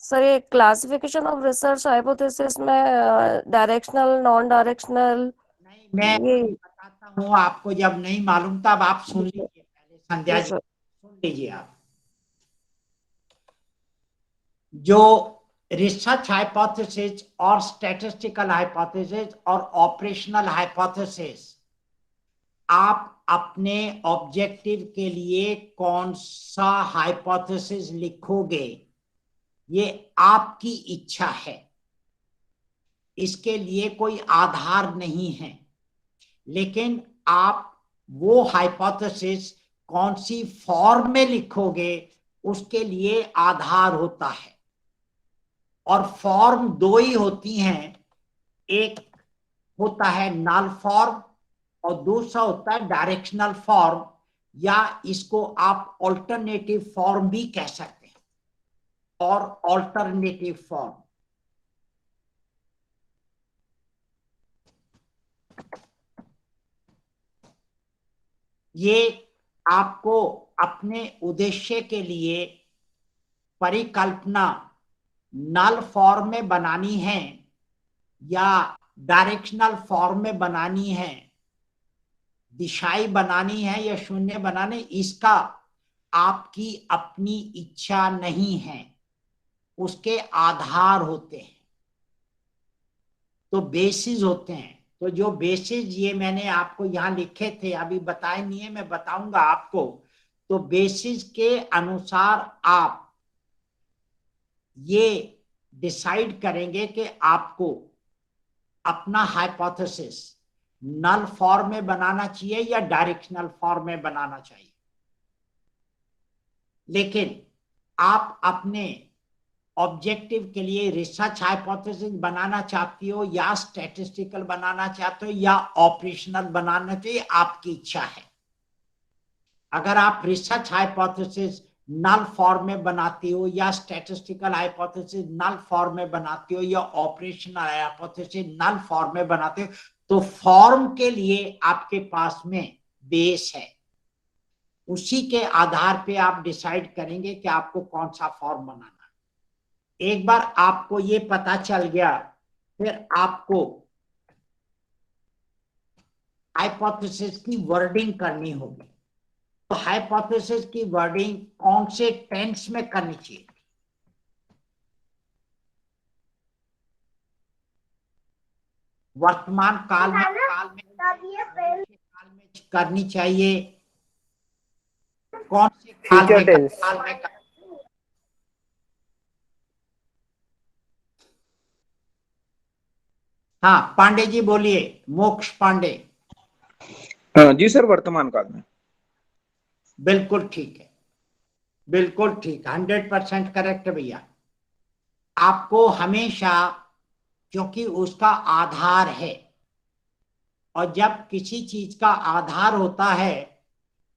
सर। ये क्लासिफिकेशन ऑफ रिसर्च हाइपोथेसिस में डायरेक्शनल, नॉन डायरेक्शनल, मैं ये बताता हूँ आपको। जब नहीं मालूम तब आप सुन लीजिए पहले, संध्या जी सुन लीजिए आप। जो रिसर्च हाइपोथेसिस और स्टैटिस्टिकल हाइपोथेसिस और ऑपरेशनल हाइपोथेसिस, आप अपने ऑब्जेक्टिव के लिए कौन सा हाइपोथेसिस लिखोगे ये आपकी इच्छा है, इसके लिए कोई आधार नहीं है। लेकिन आप वो हाइपोथेसिस कौन सी फॉर्म में लिखोगे उसके लिए आधार होता है। और फॉर्म 2 ही होती हैं, एक होता है नल फॉर्म और दूसरा होता है डायरेक्शनल फॉर्म, या इसको आप ऑल्टरनेटिव फॉर्म भी कह सकते हैं, और ऑल्टरनेटिव फॉर्म। ये आपको अपने उद्देश्य के लिए परिकल्पना नल फॉर्म में बनानी है या डायरेक्शनल फॉर्म में बनानी है, दिशाई बनानी है या शून्य बनाने, इसका आपकी अपनी इच्छा नहीं है, उसके आधार होते हैं, तो बेसिस होते हैं। तो जो बेसिस ये मैंने आपको यहाँ लिखे थे, अभी बताए नहीं है, मैं बताऊंगा आपको। तो बेसिस के अनुसार आप ये डिसाइड करेंगे कि आपको अपना हाइपोथेसिस नल फॉर्म में बनाना चाहिए या डायरेक्शनल फॉर्म में बनाना चाहिए। लेकिन आप अपने ऑब्जेक्टिव के लिए रिसर्च हाइपोथेसिस बनाना चाहती हो या स्टैटिस्टिकल बनाना चाहते हो या ऑपरेशनल बनाना चाहिए, आपकी इच्छा है। अगर आप रिसर्च हाइपोथेसिस नल फॉर्म में बनाती हो या स्टैटिस्टिकल हाइपोथेसिस नल फॉर्म में बनाती हो या ऑपरेशनल हाइपोथेसिस नल फॉर्म में बनाते हो, तो फॉर्म के लिए आपके पास में बेस है, उसी के आधार पे आप डिसाइड करेंगे कि आपको कौन सा फॉर्म बनाना। एक बार आपको ये पता चल गया, फिर आपको हाइपोथेसिस की वर्डिंग करनी होगी। तो हाइपोथेसिस की वर्डिंग कौन से टेंस में करनी चाहिए? वर्तमान काल में करनी चाहिए, कौन से काल में हाँ पांडे जी बोलिए, मोक्ष पांडे। जी सर, वर्तमान काल में। बिल्कुल ठीक है, बिल्कुल ठीक, 100% करेक्ट भैया। आपको हमेशा क्योंकि उसका आधार है, और जब किसी चीज का आधार होता है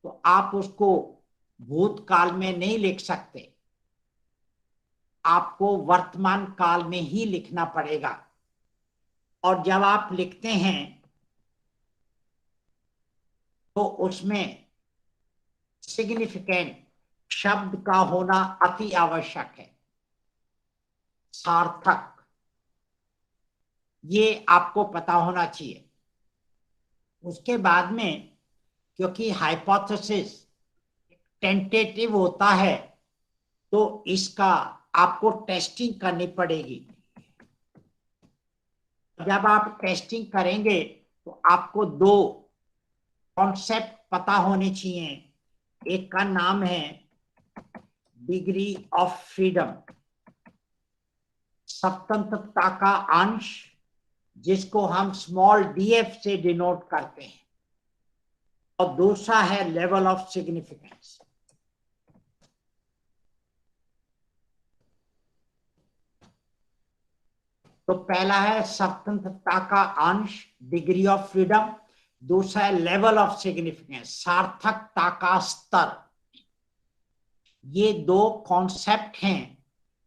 तो आप उसको भूतकाल में नहीं लिख सकते, आपको वर्तमान काल में ही लिखना पड़ेगा। और जब आप लिखते हैं तो उसमें सिग्निफिकेंट शब्द का होना अति आवश्यक है, सार्थक, ये आपको पता होना चाहिए। उसके बाद में क्योंकि हाइपोथेसिस टेंटेटिव होता है तो इसका आपको टेस्टिंग करनी पड़ेगी। जब आप टेस्टिंग करेंगे तो आपको दो कॉन्सेप्ट पता होने चाहिए। एक का नाम है डिग्री ऑफ फ्रीडम, स्वतंत्रता का अंश, जिसको हम स्मॉल df से डिनोट करते हैं, और दूसरा है लेवल ऑफ सिग्निफिकेंस। तो पहला है स्वतंत्रता का अंश, डिग्री ऑफ फ्रीडम, दूसरा है लेवल ऑफ सिग्निफिकेंस, सार्थकता का स्तर। ये दो कॉन्सेप्ट हैं।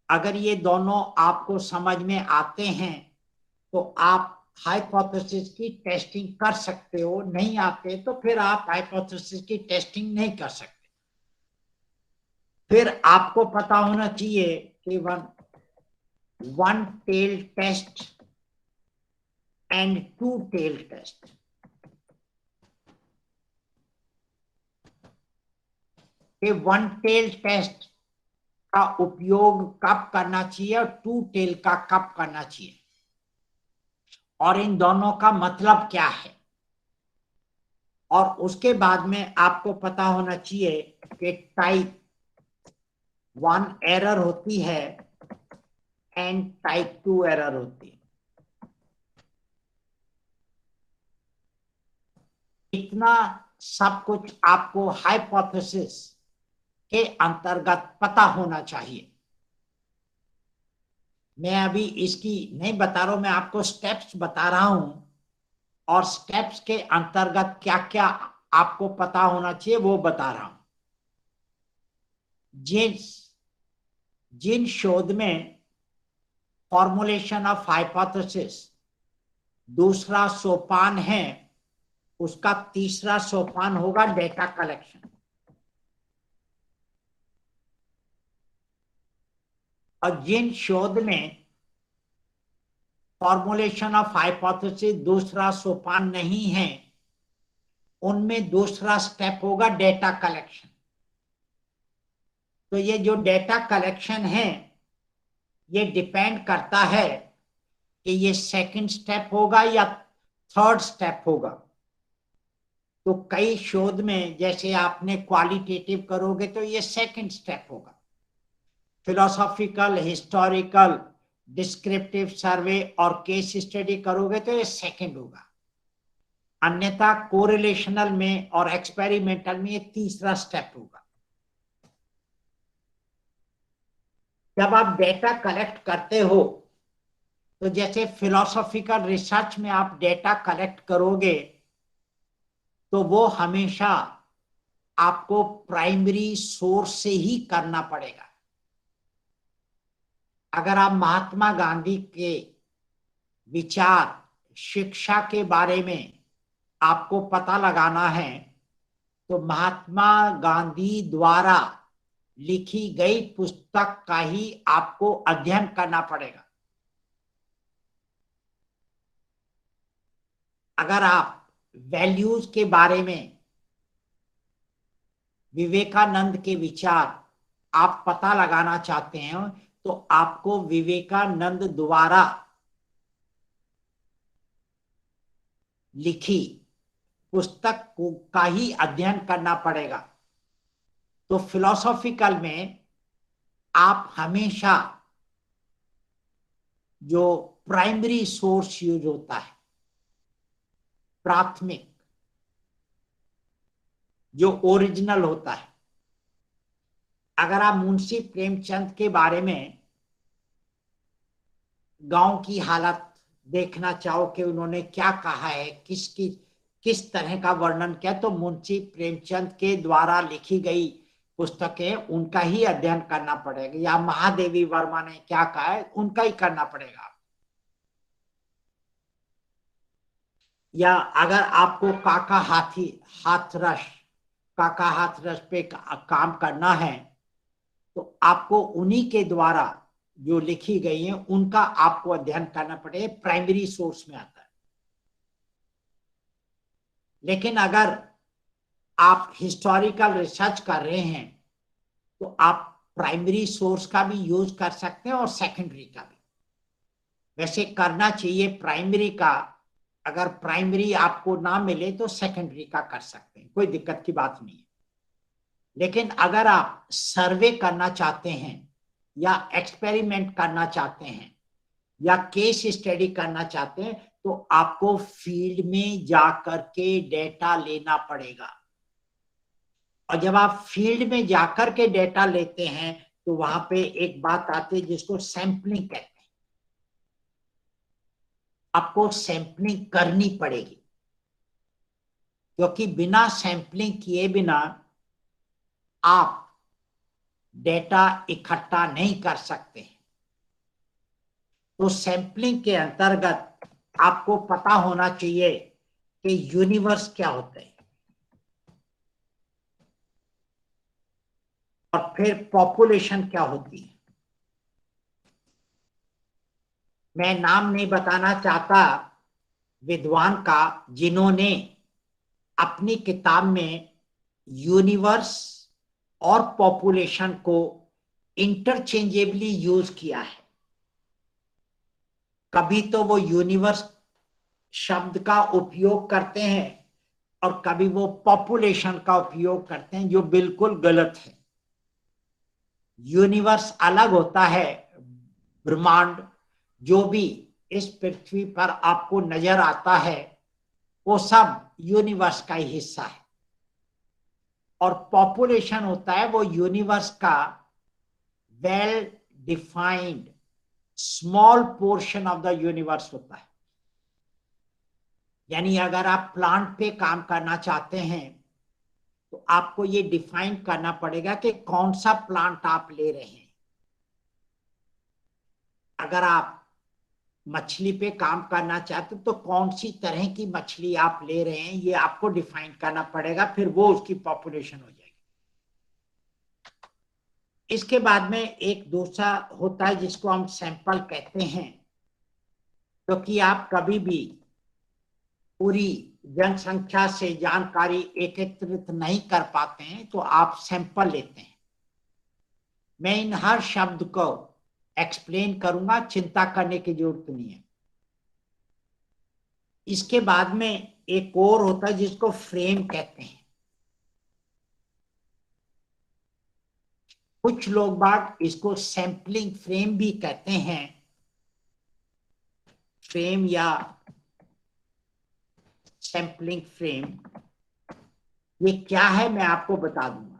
अगर ये दोनों आपको समझ में आते हैं तो आप हाइपोथेसिस की टेस्टिंग कर सकते हो, नहीं आते तो फिर आप हाइपोथेसिस की टेस्टिंग नहीं कर सकते। फिर आपको पता होना चाहिए कि one tail test and two tail test. कि वन टेल टेस्ट का उपयोग कब करना चाहिए और टू टेल का कब करना चाहिए, और इन दोनों का मतलब क्या है। और उसके बाद में आपको पता होना चाहिए कि टाइप 1 एरर होती है एंड टाइप 2 एरर होती है। इतना सब कुछ आपको हाइपोथेसिस के अंतर्गत पता होना चाहिए। मैं अभी इसकी नहीं बता रहा हूं, मैं आपको स्टेप्स बता रहा हूं, और स्टेप्स के अंतर्गत क्या क्या आपको पता होना चाहिए वो बता रहा हूं। जिन शोध में फॉर्मुलेशन ऑफ हाइपोथेसिस दूसरा सोपान है, उसका तीसरा सोपान होगा डेटा कलेक्शन। और जिन शोध में फॉर्मुलेशन ऑफ हाइपोथेसिस दूसरा सोपान नहीं है, उनमें दूसरा स्टेप होगा डेटा कलेक्शन। तो ये जो डेटा कलेक्शन है ये डिपेंड करता है कि ये सेकंड स्टेप होगा या थर्ड स्टेप होगा। तो कई शोध में जैसे आपने क्वालिटेटिव करोगे तो ये सेकंड स्टेप होगा, फिलोसॉफिकल, हिस्टोरिकल, डिस्क्रिप्टिव सर्वे और केस स्टडी करोगे तो ये सेकंड होगा। अन्यथा कोरिलेशनल में और एक्सपेरिमेंटल में ये तीसरा स्टेप होगा। जब आप डेटा कलेक्ट करते हो तो जैसे फिलोसॉफिकल रिसर्च में आप डेटा कलेक्ट करोगे तो वो हमेशा आपको प्राइमरी सोर्स से ही करना पड़ेगा। अगर आप महात्मा गांधी के विचार, शिक्षा के बारे में आपको पता लगाना है तो महात्मा गांधी द्वारा लिखी गई पुस्तक का ही आपको अध्ययन करना पड़ेगा। अगर आप वैल्यूज के बारे में, विवेकानंद के विचार आप पता लगाना चाहते हैं तो आपको विवेकानंद द्वारा लिखी पुस्तक का ही अध्ययन करना पड़ेगा। तो फिलोसॉफिकल में आप हमेशा जो प्राइमरी सोर्स यूज होता है, प्राथमिक जो ओरिजिनल होता है। अगर आप मुंशी प्रेमचंद के बारे में गांव की हालत देखना चाहो कि उन्होंने क्या कहा है, किस तरह का वर्णन किया, तो मुंशी प्रेमचंद के द्वारा लिखी गई पुस्तकें उनका ही अध्ययन करना पड़ेगा, या महादेवी वर्मा ने क्या कहा है उनका ही करना पड़ेगा। या अगर आपको काका हाथरस पे काम करना है तो आपको उन्हीं के द्वारा जो लिखी गई है उनका आपको अध्ययन करना पड़ेगा, प्राइमरी सोर्स में आता है। लेकिन अगर आप हिस्टोरिकल रिसर्च कर रहे हैं तो आप प्राइमरी सोर्स का भी यूज कर सकते हैं और सेकेंडरी का भी। वैसे करना चाहिए प्राइमरी का, अगर प्राइमरी आपको ना मिले तो सेकेंडरी का कर सकते हैं, कोई दिक्कत की बात नहीं है। लेकिन अगर आप सर्वे करना चाहते हैं या एक्सपेरिमेंट करना चाहते हैं या केस स्टडी करना चाहते हैं तो आपको फील्ड में जाकर के डेटा लेना पड़ेगा। और जब आप फील्ड में जाकर के डेटा लेते हैं तो वहां पे एक बात आती है जिसको सैंपलिंग कहते हैं। आपको सैंपलिंग करनी पड़ेगी, क्योंकि बिना सैंपलिंग किए बिना आप डेटा इकट्ठा नहीं कर सकते। तो सैंपलिंग के अंतर्गत आपको पता होना चाहिए कि यूनिवर्स क्या होता है, और फिर पॉपुलेशन क्या होती है। मैं नाम नहीं बताना चाहता विद्वान का जिन्होंने अपनी किताब में यूनिवर्स और पॉपुलेशन को इंटरचेंजेबली यूज किया है। कभी तो वो यूनिवर्स शब्द का उपयोग करते हैं और कभी वो पॉपुलेशन का उपयोग करते हैं, जो बिल्कुल गलत है। यूनिवर्स अलग होता है, ब्रह्मांड जो भी इस पृथ्वी पर आपको नजर आता है वो सब यूनिवर्स का ही हिस्सा है। और पॉपुलेशन होता है वो यूनिवर्स का well defined small portion of the universe होता है। यानी अगर आप प्लांट पे काम करना चाहते हैं तो आपको ये डिफाइन करना पड़ेगा कि कौन सा प्लांट आप ले रहे हैं। अगर आप मछली पे काम करना चाहते तो कौन सी तरह की मछली आप ले रहे हैं ये आपको डिफाइन करना पड़ेगा, फिर वो उसकी पॉपुलेशन हो जाएगी। इसके बाद में एक दूसरा होता है जिसको हम सैंपल कहते हैं, क्योंकि आप कभी भी पूरी जनसंख्या से जानकारी एकत्रित नहीं कर पाते हैं तो आप सैंपल लेते हैं। मैं इन हर शब्द को एक्सप्लेन करूंगा, चिंता करने की जरूरत नहीं है। इसके बाद में एक और होता है जिसको फ्रेम कहते हैं। कुछ लोग बात इसको सैंपलिंग फ्रेम भी कहते हैं। फ्रेम या सैंपलिंग फ्रेम ये क्या है मैं आपको बता दूंगा।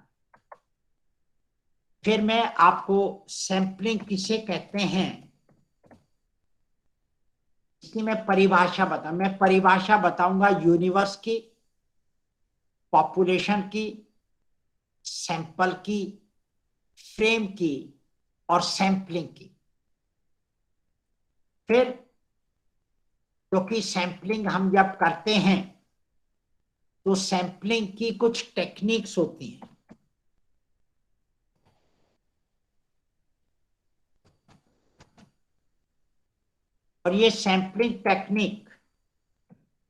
फिर मैं आपको सैंपलिंग किसे कहते हैं इसकी मैं परिभाषा बताऊंगा यूनिवर्स की, पॉपुलेशन की, सैंपल की, फ्रेम की और सैंपलिंग की। फिर क्योंकि सैंपलिंग हम जब करते हैं तो सैंपलिंग की कुछ टेक्निक्स होती हैं। और ये सैंपलिंग टेक्निक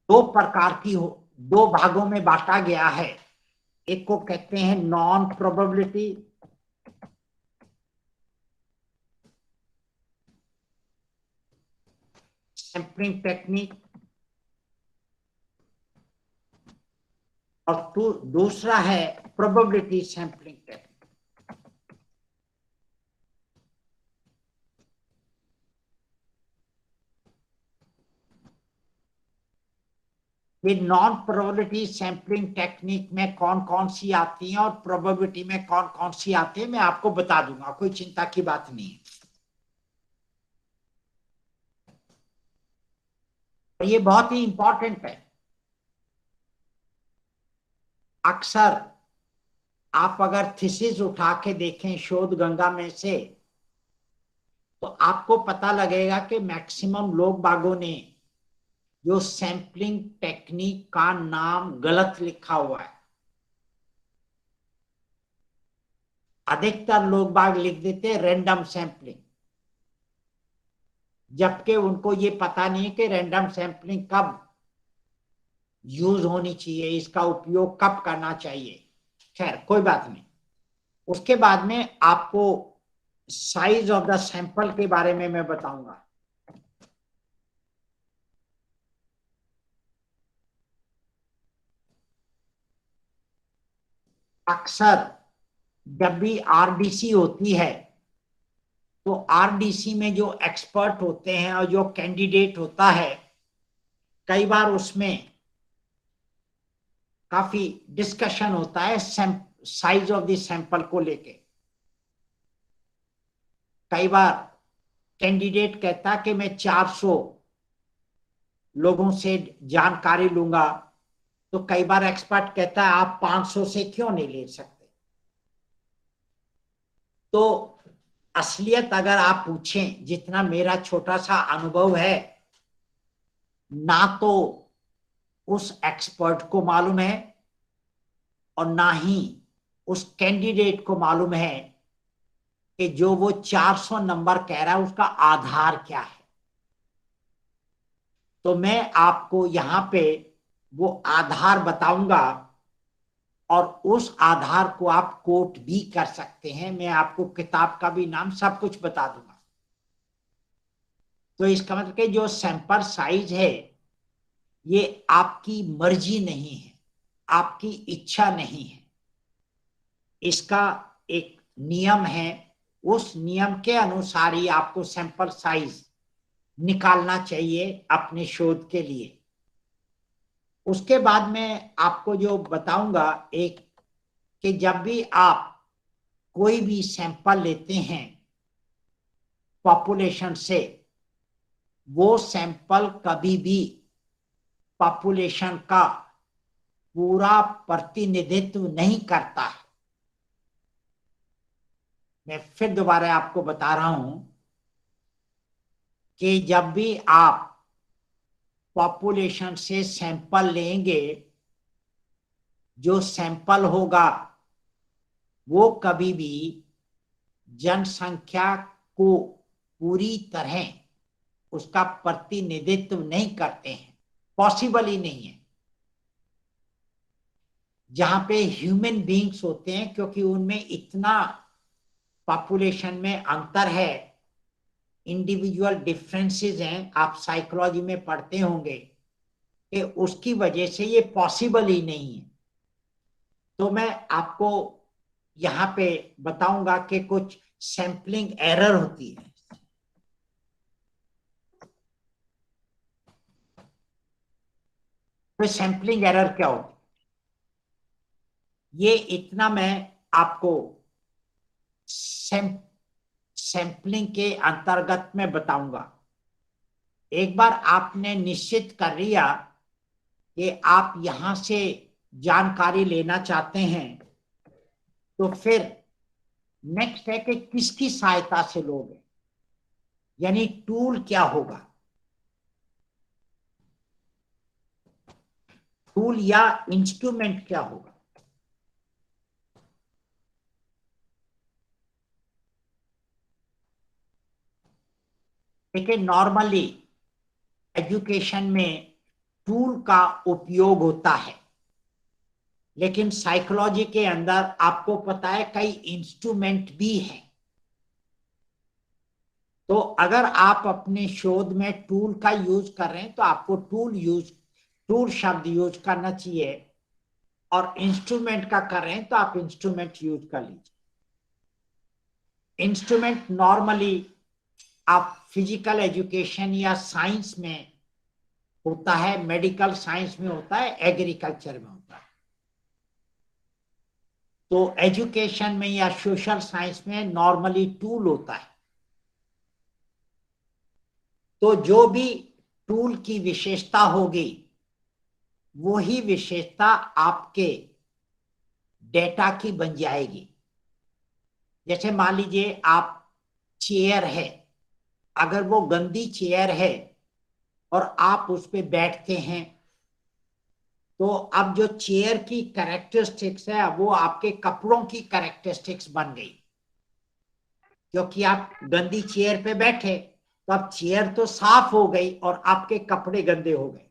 दो प्रकार की दो भागों में बांटा गया है। एक को कहते हैं नॉन प्रोबेबिलिटी सैंपलिंग टेक्निक, और दूसरा है प्रोबेबिलिटी सैंपलिंग टेक्निक। ये नॉन प्रोबेबिलिटी सैंपलिंग टेक्निक में कौन कौन सी आती हैं और प्रोबेबिलिटी में कौन कौन सी आती है मैं आपको बता दूंगा, कोई चिंता की बात नहीं है। और ये बहुत ही इंपॉर्टेंट है। अक्सर आप अगर थीसिस उठा के देखें शोध गंगा में से, तो आपको पता लगेगा कि मैक्सिमम लोग बागों ने जो सैंपलिंग टेक्निक का नाम गलत लिखा हुआ है। अधिकतर लोग बाग लिख देते हैं रैंडम सैंपलिंग, जबकि उनको ये पता नहीं है कि रैंडम सैंपलिंग कब यूज होनी चाहिए, इसका उपयोग कब करना चाहिए। खैर कोई बात नहीं। उसके बाद में आपको साइज ऑफ द सैंपल के बारे में मैं बताऊंगा। अक्सर जब भी आरडीसी होती है तो आरडीसी में जो एक्सपर्ट होते हैं और जो कैंडिडेट होता है, कई बार उसमें काफी डिस्कशन होता है साइज ऑफ द सैंपल को लेके। कई बार कैंडिडेट कहता कि मैं 400 लोगों से जानकारी लूंगा, तो कई बार एक्सपर्ट कहता है आप 500 से क्यों नहीं ले सकते। तो असलियत अगर आप पूछें, जितना मेरा छोटा सा अनुभव है, ना तो उस एक्सपर्ट को मालूम है और ना ही उस कैंडिडेट को मालूम है कि जो वो 400 नंबर कह रहा है उसका आधार क्या है। तो मैं आपको यहां पे वो आधार बताऊंगा और उस आधार को आप कोट भी कर सकते हैं। मैं आपको किताब का भी नाम सब कुछ बता दूंगा। तो इसका मतलब कि जो सैंपल साइज है ये आपकी मर्जी नहीं है, आपकी इच्छा नहीं है। इसका एक नियम है, उस नियम के अनुसार ही आपको सैंपल साइज निकालना चाहिए अपने शोध के लिए। उसके बाद में आपको जो बताऊंगा एक, कि जब भी आप कोई भी सैंपल लेते हैं पॉपुलेशन से, वो सैंपल कभी भी पॉपुलेशन का पूरा प्रतिनिधित्व नहीं करता है। मैं फिर दोबारा आपको बता रहा हूं कि जब भी आप पॉपुलेशन से सैंपल लेंगे, जो सैंपल होगा वो कभी भी जनसंख्या को पूरी तरह उसका प्रतिनिधित्व नहीं करते हैं, पॉसिबल ही नहीं है। जहां पे ह्यूमन बीइंग्स होते हैं, क्योंकि उनमें इतना पॉपुलेशन में अंतर है, इंडिविजुअल डिफरेंसेस हैं, आप साइकोलॉजी में पढ़ते होंगे, कि उसकी वजह से ये पॉसिबल ही नहीं है। तो मैं आपको यहाँ पे बताऊंगा कि कुछ सैंपलिंग एरर होती है। तो सैंपलिंग एरर क्या होती है, ये इतना मैं आपको सैंपलिंग के अंतर्गत में बताऊंगा। एक बार आपने निश्चित कर लिया कि आप यहां से जानकारी लेना चाहते हैं, तो फिर नेक्स्ट है कि किसकी सहायता से लोगे, यानी टूल क्या होगा। टूल या इंस्ट्रूमेंट क्या होगा। देखिए, नॉर्मली एजुकेशन में टूल का उपयोग होता है, लेकिन साइकोलॉजी के अंदर आपको पता है कई इंस्ट्रूमेंट भी हैं। तो अगर आप अपने शोध में टूल का यूज कर रहे हैं तो आपको टूल शब्द यूज करना चाहिए, और इंस्ट्रूमेंट का कर रहे हैं तो आप इंस्ट्रूमेंट यूज कर लीजिए। इंस्ट्रूमेंट नॉर्मली आप फिजिकल एजुकेशन या साइंस में होता है, मेडिकल साइंस में होता है, एग्रीकल्चर में होता है। तो एजुकेशन में या सोशल साइंस में नॉर्मली टूल होता है। तो जो भी टूल की विशेषता होगी वही विशेषता आपके डेटा की बन जाएगी। जैसे मान लीजिए आप चेयर है, अगर वो गंदी चेयर है और आप उस पे बैठते हैं तो अब जो चेयर की कैरेक्टरिस्टिक्स है वो आपके कपड़ों की कैरेक्टरिस्टिक्स बन गई, क्योंकि आप गंदी चेयर पे बैठे तो अब चेयर तो साफ हो गई और आपके कपड़े गंदे हो गए।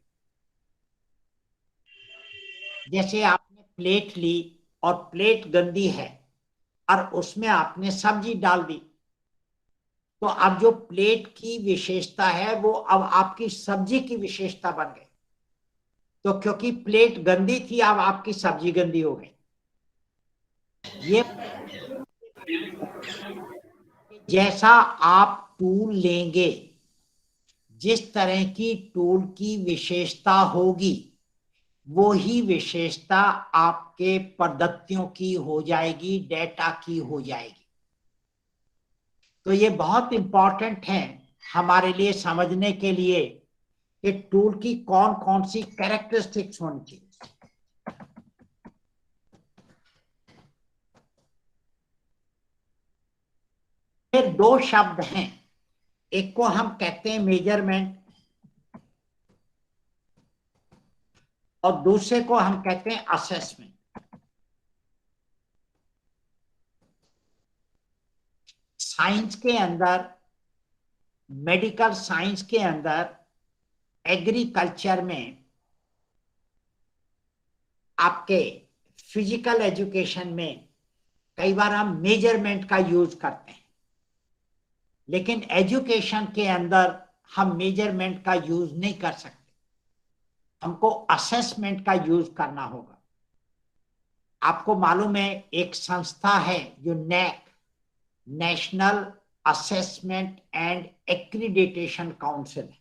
जैसे आपने प्लेट ली और प्लेट गंदी है और उसमें आपने सब्जी डाल दी, तो अब जो प्लेट की विशेषता है वो अब आपकी सब्जी की विशेषता बन गई। तो क्योंकि प्लेट गंदी थी अब आपकी सब्जी गंदी हो गई। ये जैसा आप टूल लेंगे, जिस तरह की टूल की विशेषता होगी वो ही विशेषता आपके पद्धतियों की हो जाएगी, डेटा की हो जाएगी। तो ये बहुत इंपॉर्टेंट है हमारे लिए समझने के लिए कि टूल की कौन कौन सी कैरेक्टरिस्टिक्स होनी चाहिए। फिर दो शब्द हैं, एक को हम कहते हैं मेजरमेंट और दूसरे को हम कहते हैं असेसमेंट। साइंस के अंदर, मेडिकल साइंस के अंदर, एग्रीकल्चर में, आपके फिजिकल एजुकेशन में कई बार हम मेजरमेंट का यूज करते हैं, लेकिन एजुकेशन के अंदर हम मेजरमेंट का यूज नहीं कर सकते, हमको असेसमेंट का यूज करना होगा। आपको मालूम है एक संस्था है जो NAAC, national assessment and accreditation council है,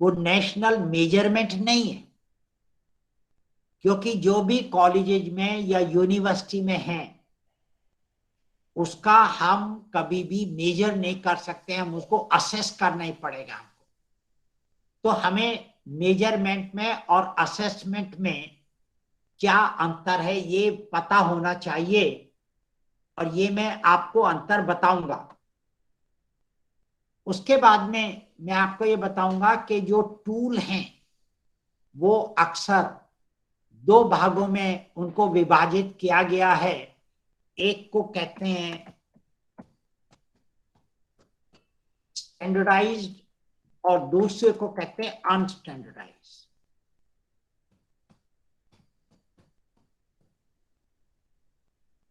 वो नेशनल मेजरमेंट नहीं है, क्योंकि जो भी कॉलेजेज में या यूनिवर्सिटी में है उसका हम कभी भी मेजर नहीं कर सकते, हम उसको असेस करना ही पड़ेगा हमको। तो हमें मेजरमेंट में और असेसमेंट में क्या अंतर है ये पता होना चाहिए, और ये मैं आपको अंतर बताऊंगा। उसके बाद में मैं आपको ये बताऊंगा कि जो टूल हैं वो अक्सर दो भागों में उनको विभाजित किया गया है। एक को कहते हैं स्टैंडर्डाइज्ड और दूसरे को कहते हैं अनस्टैंडर्डाइज्ड।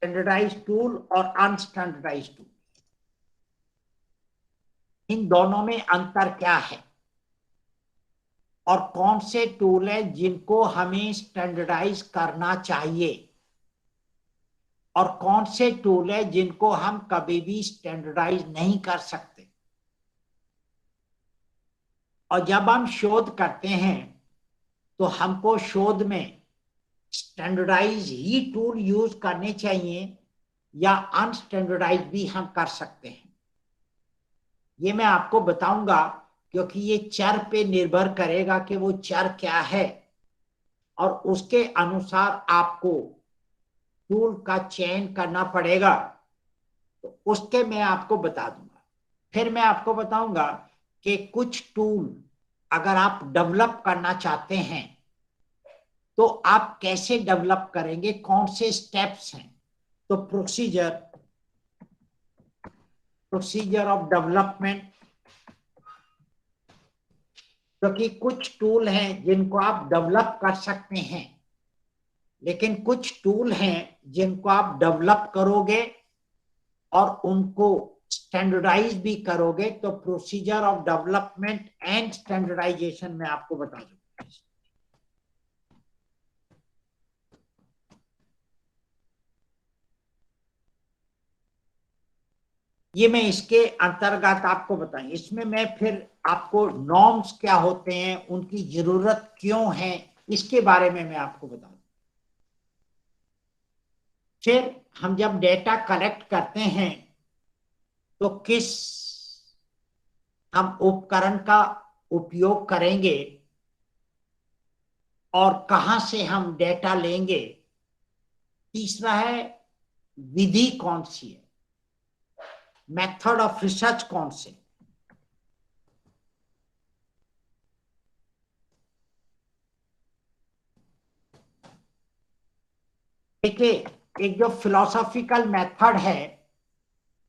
स्टैंडर्डाइज्ड टूल और अनस्टैंडर्डाइज्ड टूल, इन दोनों में अंतर क्या है और कौन से टूल है जिनको हमें स्टैंडर्डाइज करना चाहिए और कौन से टूल है जिनको हम कभी भी स्टैंडर्डाइज नहीं कर सकते। और जब हम शोध करते हैं तो हमको शोध में स्टैंडर्डाइज ही टूल यूज करने चाहिए या अनस्टैंडर्डाइज भी हम कर सकते हैं, ये मैं आपको बताऊंगा, क्योंकि ये चर पे निर्भर करेगा कि वो चर क्या है और उसके अनुसार आपको टूल का चयन करना पड़ेगा। तो उसके मैं आपको बता दूंगा। फिर मैं आपको बताऊंगा कि कुछ टूल अगर आप डेवलप करना चाहते हैं तो आप कैसे डेवलप करेंगे, कौन से स्टेप्स हैं। तो प्रोसीजर ऑफ डेवलपमेंट, क्योंकि कुछ टूल हैं जिनको आप डेवलप कर सकते हैं, लेकिन कुछ टूल हैं जिनको आप डेवलप करोगे और उनको स्टैंडर्डाइज भी करोगे। तो procedure of development and standardisation में आपको बता दूंगा। ये मैं इसके अंतर्गत आपको बताऊं, इसमें मैं फिर आपको नॉर्म्स क्या होते हैं, उनकी जरूरत क्यों है, इसके बारे में मैं आपको बताऊं। फिर हम जब डेटा कलेक्ट करते हैं तो किस हम उपकरण का उपयोग करेंगे और कहां से हम डेटा लेंगे। तीसरा है विधि कौन सी है, मेथड ऑफ रिसर्च कौन से। देखिए, एक जो फिलोसॉफिकल मेथड है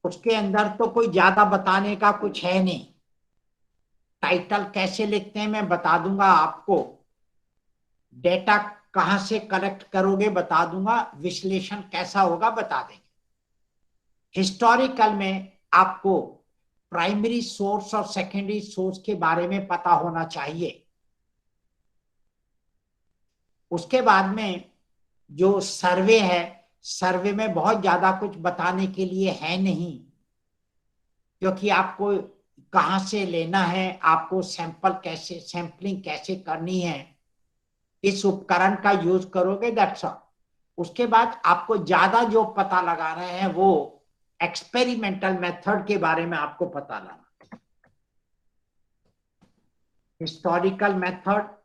उसके अंदर तो कोई ज्यादा बताने का कुछ है नहीं। टाइटल कैसे लिखते हैं मैं बता दूंगा आपको, डेटा कहां से कलेक्ट करोगे बता दूंगा, विश्लेषण कैसा होगा बता देंगे। हिस्टोरिकल में आपको प्राइमरी सोर्स और सेकेंडरी सोर्स के बारे में पता होना चाहिए। उसके बाद में जो सर्वे है, सर्वे में बहुत ज्यादा कुछ बताने के लिए है नहीं, क्योंकि आपको कहां से लेना है, आपको सैंपलिंग कैसे करनी है, इस उपकरण का यूज करोगे, दैट्स ऑल। उसके बाद आपको ज्यादा जो पता लगाना है वो एक्सपेरिमेंटल मेथड के बारे में आपको पता लगाना। Historical method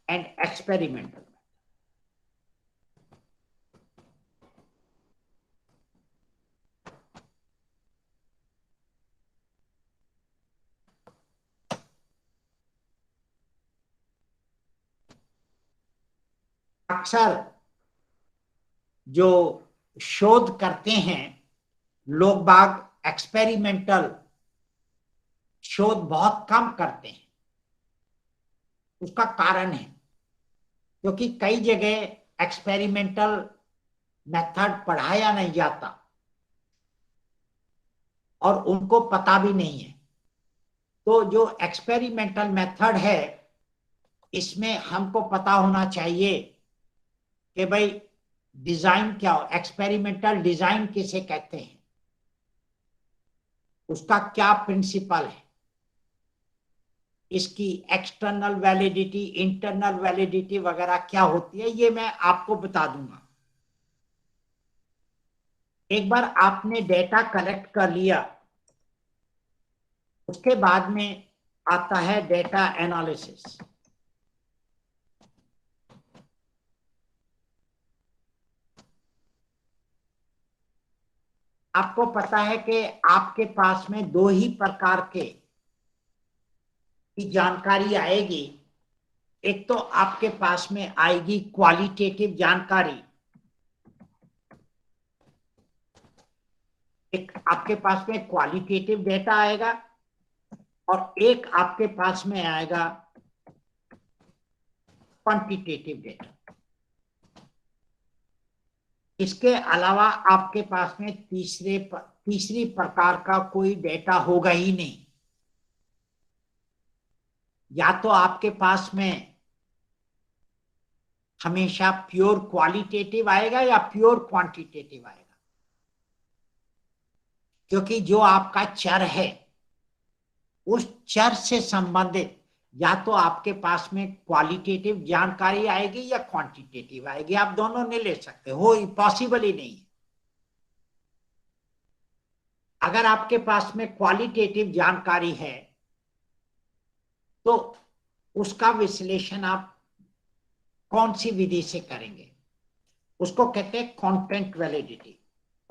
and experimental. अक्सर जो शोध करते हैं लोग बाग एक्सपेरिमेंटल शोध बहुत कम करते हैं। उसका कारण है क्योंकि कई जगह एक्सपेरिमेंटल मेथड पढ़ाया नहीं जाता और उनको पता भी नहीं है। तो जो एक्सपेरिमेंटल मेथड है इसमें हमको पता होना चाहिए कि भाई डिजाइन क्या हो, एक्सपेरिमेंटल डिजाइन किसे कहते हैं, उसका क्या प्रिंसिपल है, इसकी एक्सटर्नल वैलिडिटी, इंटरनल वैलिडिटी वगैरह क्या होती है, ये मैं आपको बता दूंगा। एक बार आपने डेटा कलेक्ट कर लिया, उसके बाद में आता है डेटा एनालिसिस। आपको पता है कि आपके पास में दो ही प्रकार की जानकारी आएगी। एक तो आपके पास में आएगी क्वालिटेटिव जानकारी, एक आपके पास में क्वालिटेटिव डेटा आएगा और एक आपके पास में आएगा क्वांटिटेटिव डेटा। इसके अलावा आपके पास में तीसरी प्रकार का कोई डेटा होगा ही नहीं। या तो आपके पास में हमेशा प्योर क्वालिटेटिव आएगा या प्योर क्वांटिटेटिव आएगा, क्योंकि जो आपका चर है उस चर से संबंधित या तो आपके पास में क्वालिटेटिव जानकारी आएगी या क्वांटिटेटिव आएगी। आप दोनों नहीं ले सकते हो, पॉसिबल ही नहीं है। अगर आपके पास में क्वालिटेटिव जानकारी है तो उसका विश्लेषण आप कौन सी विधि से करेंगे, उसको कहते हैं कंटेंट वैलिडिटी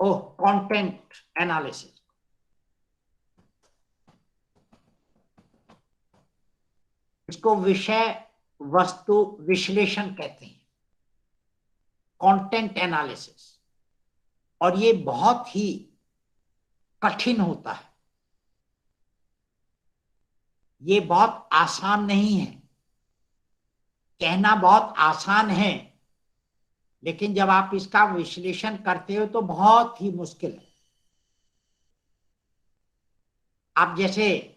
और कंटेंट एनालिसिस। इसको विषय वस्तु विश्लेषण कहते हैं, कंटेंट एनालिसिस। और ये बहुत ही कठिन होता है, ये बहुत आसान नहीं है। कहना बहुत आसान है, लेकिन जब आप इसका विश्लेषण करते हो तो बहुत ही मुश्किल है। आप जैसे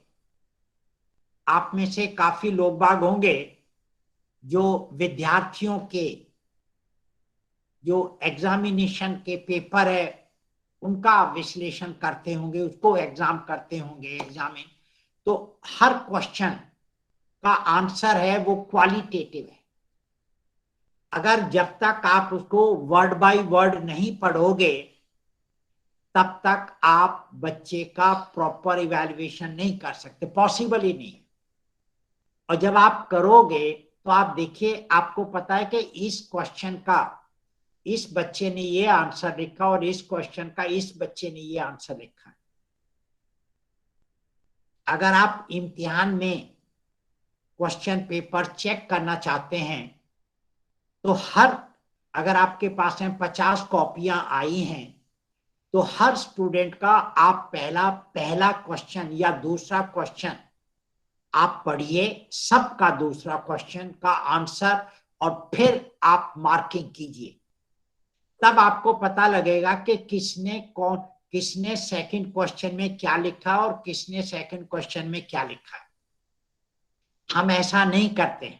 आप में से काफी लोग बाग होंगे जो विद्यार्थियों के जो एग्जामिनेशन के पेपर है उनका विश्लेषण करते होंगे, उसको एग्जाम करते होंगे, एग्जामिन। तो हर क्वेश्चन का आंसर है वो क्वालिटेटिव है। अगर जब तक आप उसको वर्ड बाय वर्ड नहीं पढ़ोगे तब तक आप बच्चे का प्रॉपर इवैल्यूएशन नहीं कर सकते, पॉसिबल ही नहीं। और जब आप करोगे तो आप देखिए, आपको पता है कि इस क्वेश्चन का इस बच्चे ने ये आंसर लिखा और इस क्वेश्चन का इस बच्चे ने ये आंसर लिखा। अगर आप इम्तिहान में क्वेश्चन पेपर चेक करना चाहते हैं तो अगर आपके पास में 50 कॉपियां आई हैं तो हर स्टूडेंट का आप पहला क्वेश्चन या दूसरा क्वेश्चन आप पढ़िए, सबका दूसरा क्वेश्चन का आंसर, और फिर आप मार्किंग कीजिए। तब आपको पता लगेगा कि किसने सेकंड क्वेश्चन में क्या लिखा और किसने सेकंड क्वेश्चन में क्या लिखा है। हम ऐसा नहीं करते हैं,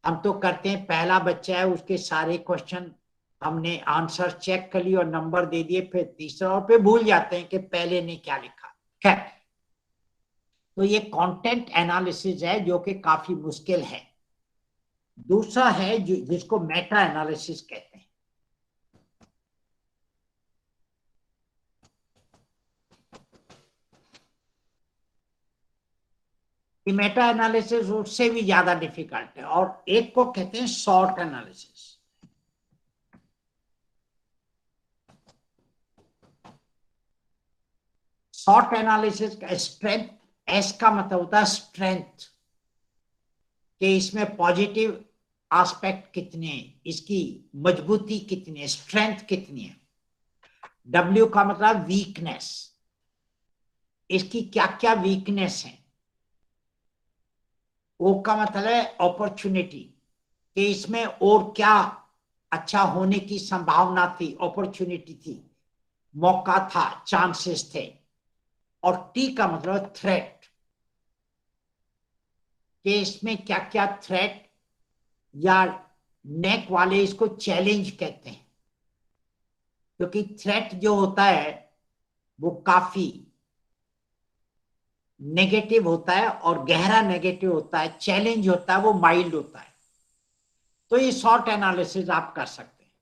हम तो करते हैं पहला बच्चा है उसके सारे क्वेश्चन हमने आंसर चेक कर लिए और नंबर दे दिए, फिर तीसरा, और फिर भूल जाते हैं कि पहले ने क्या लिखा। खैर, तो ये कंटेंट एनालिसिस है जो कि काफी मुश्किल है। दूसरा है जिसको मेटा एनालिसिस कहते हैं। मेटा एनालिसिस उससे भी ज्यादा डिफिकल्ट है, और एक को कहते हैं शॉर्ट एनालिसिस। शॉर्ट एनालिसिस का स्ट्रेंथ, एस का मतलब होता है स्ट्रेंथ, कि इसमें पॉजिटिव एस्पेक्ट कितने हैं, इसकी मजबूती कितनी है, स्ट्रेंथ कितनी है। डब्ल्यू का मतलब वीकनेस, इसकी क्या क्या वीकनेस है। ओ का मतलब है अपॉर्चुनिटी, कि इसमें और क्या अच्छा होने की संभावना थी, अपॉर्चुनिटी थी, मौका था, चांसेस थे। और टी का मतलब थ्रेट, कि इसमें क्या क्या थ्रेट, या नेक वाले इसको चैलेंज कहते हैं, क्योंकि थ्रेट जो होता है वो काफी नेगेटिव होता है और गहरा नेगेटिव होता है, चैलेंज होता है वो माइल्ड होता है। तो ये शॉर्ट एनालिसिस आप कर सकते हैं।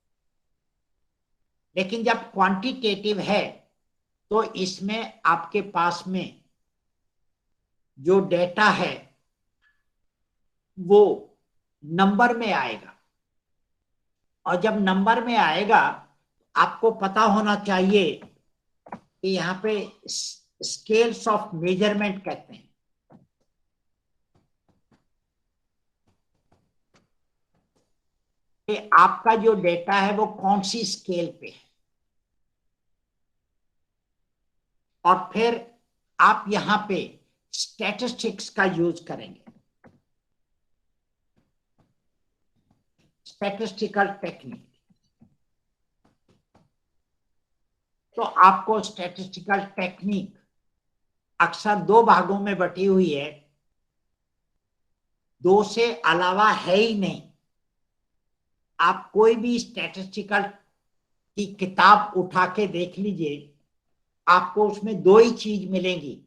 लेकिन जब क्वांटिटेटिव है तो इसमें आपके पास में जो डेटा है वो नंबर में आएगा, और जब नंबर में आएगा आपको पता होना चाहिए कि यहाँ पे स्केल्स ऑफ मेजरमेंट कहते हैं। कि आपका जो डेटा है वो कौन सी स्केल पे है, और फिर आप यहां पे स्टैटिस्टिक्स का यूज करेंगे, स्टैटिस्टिकल टेक्निक। तो आपको स्टैटिस्टिकल टेक्निक अक्सर दो भागों में बटी हुई है, दो से अलावा है ही नहीं। आप कोई भी स्टैटिस्टिकल की किताब उठा के देख लीजिए, आपको उसमें दो ही चीज मिलेंगी।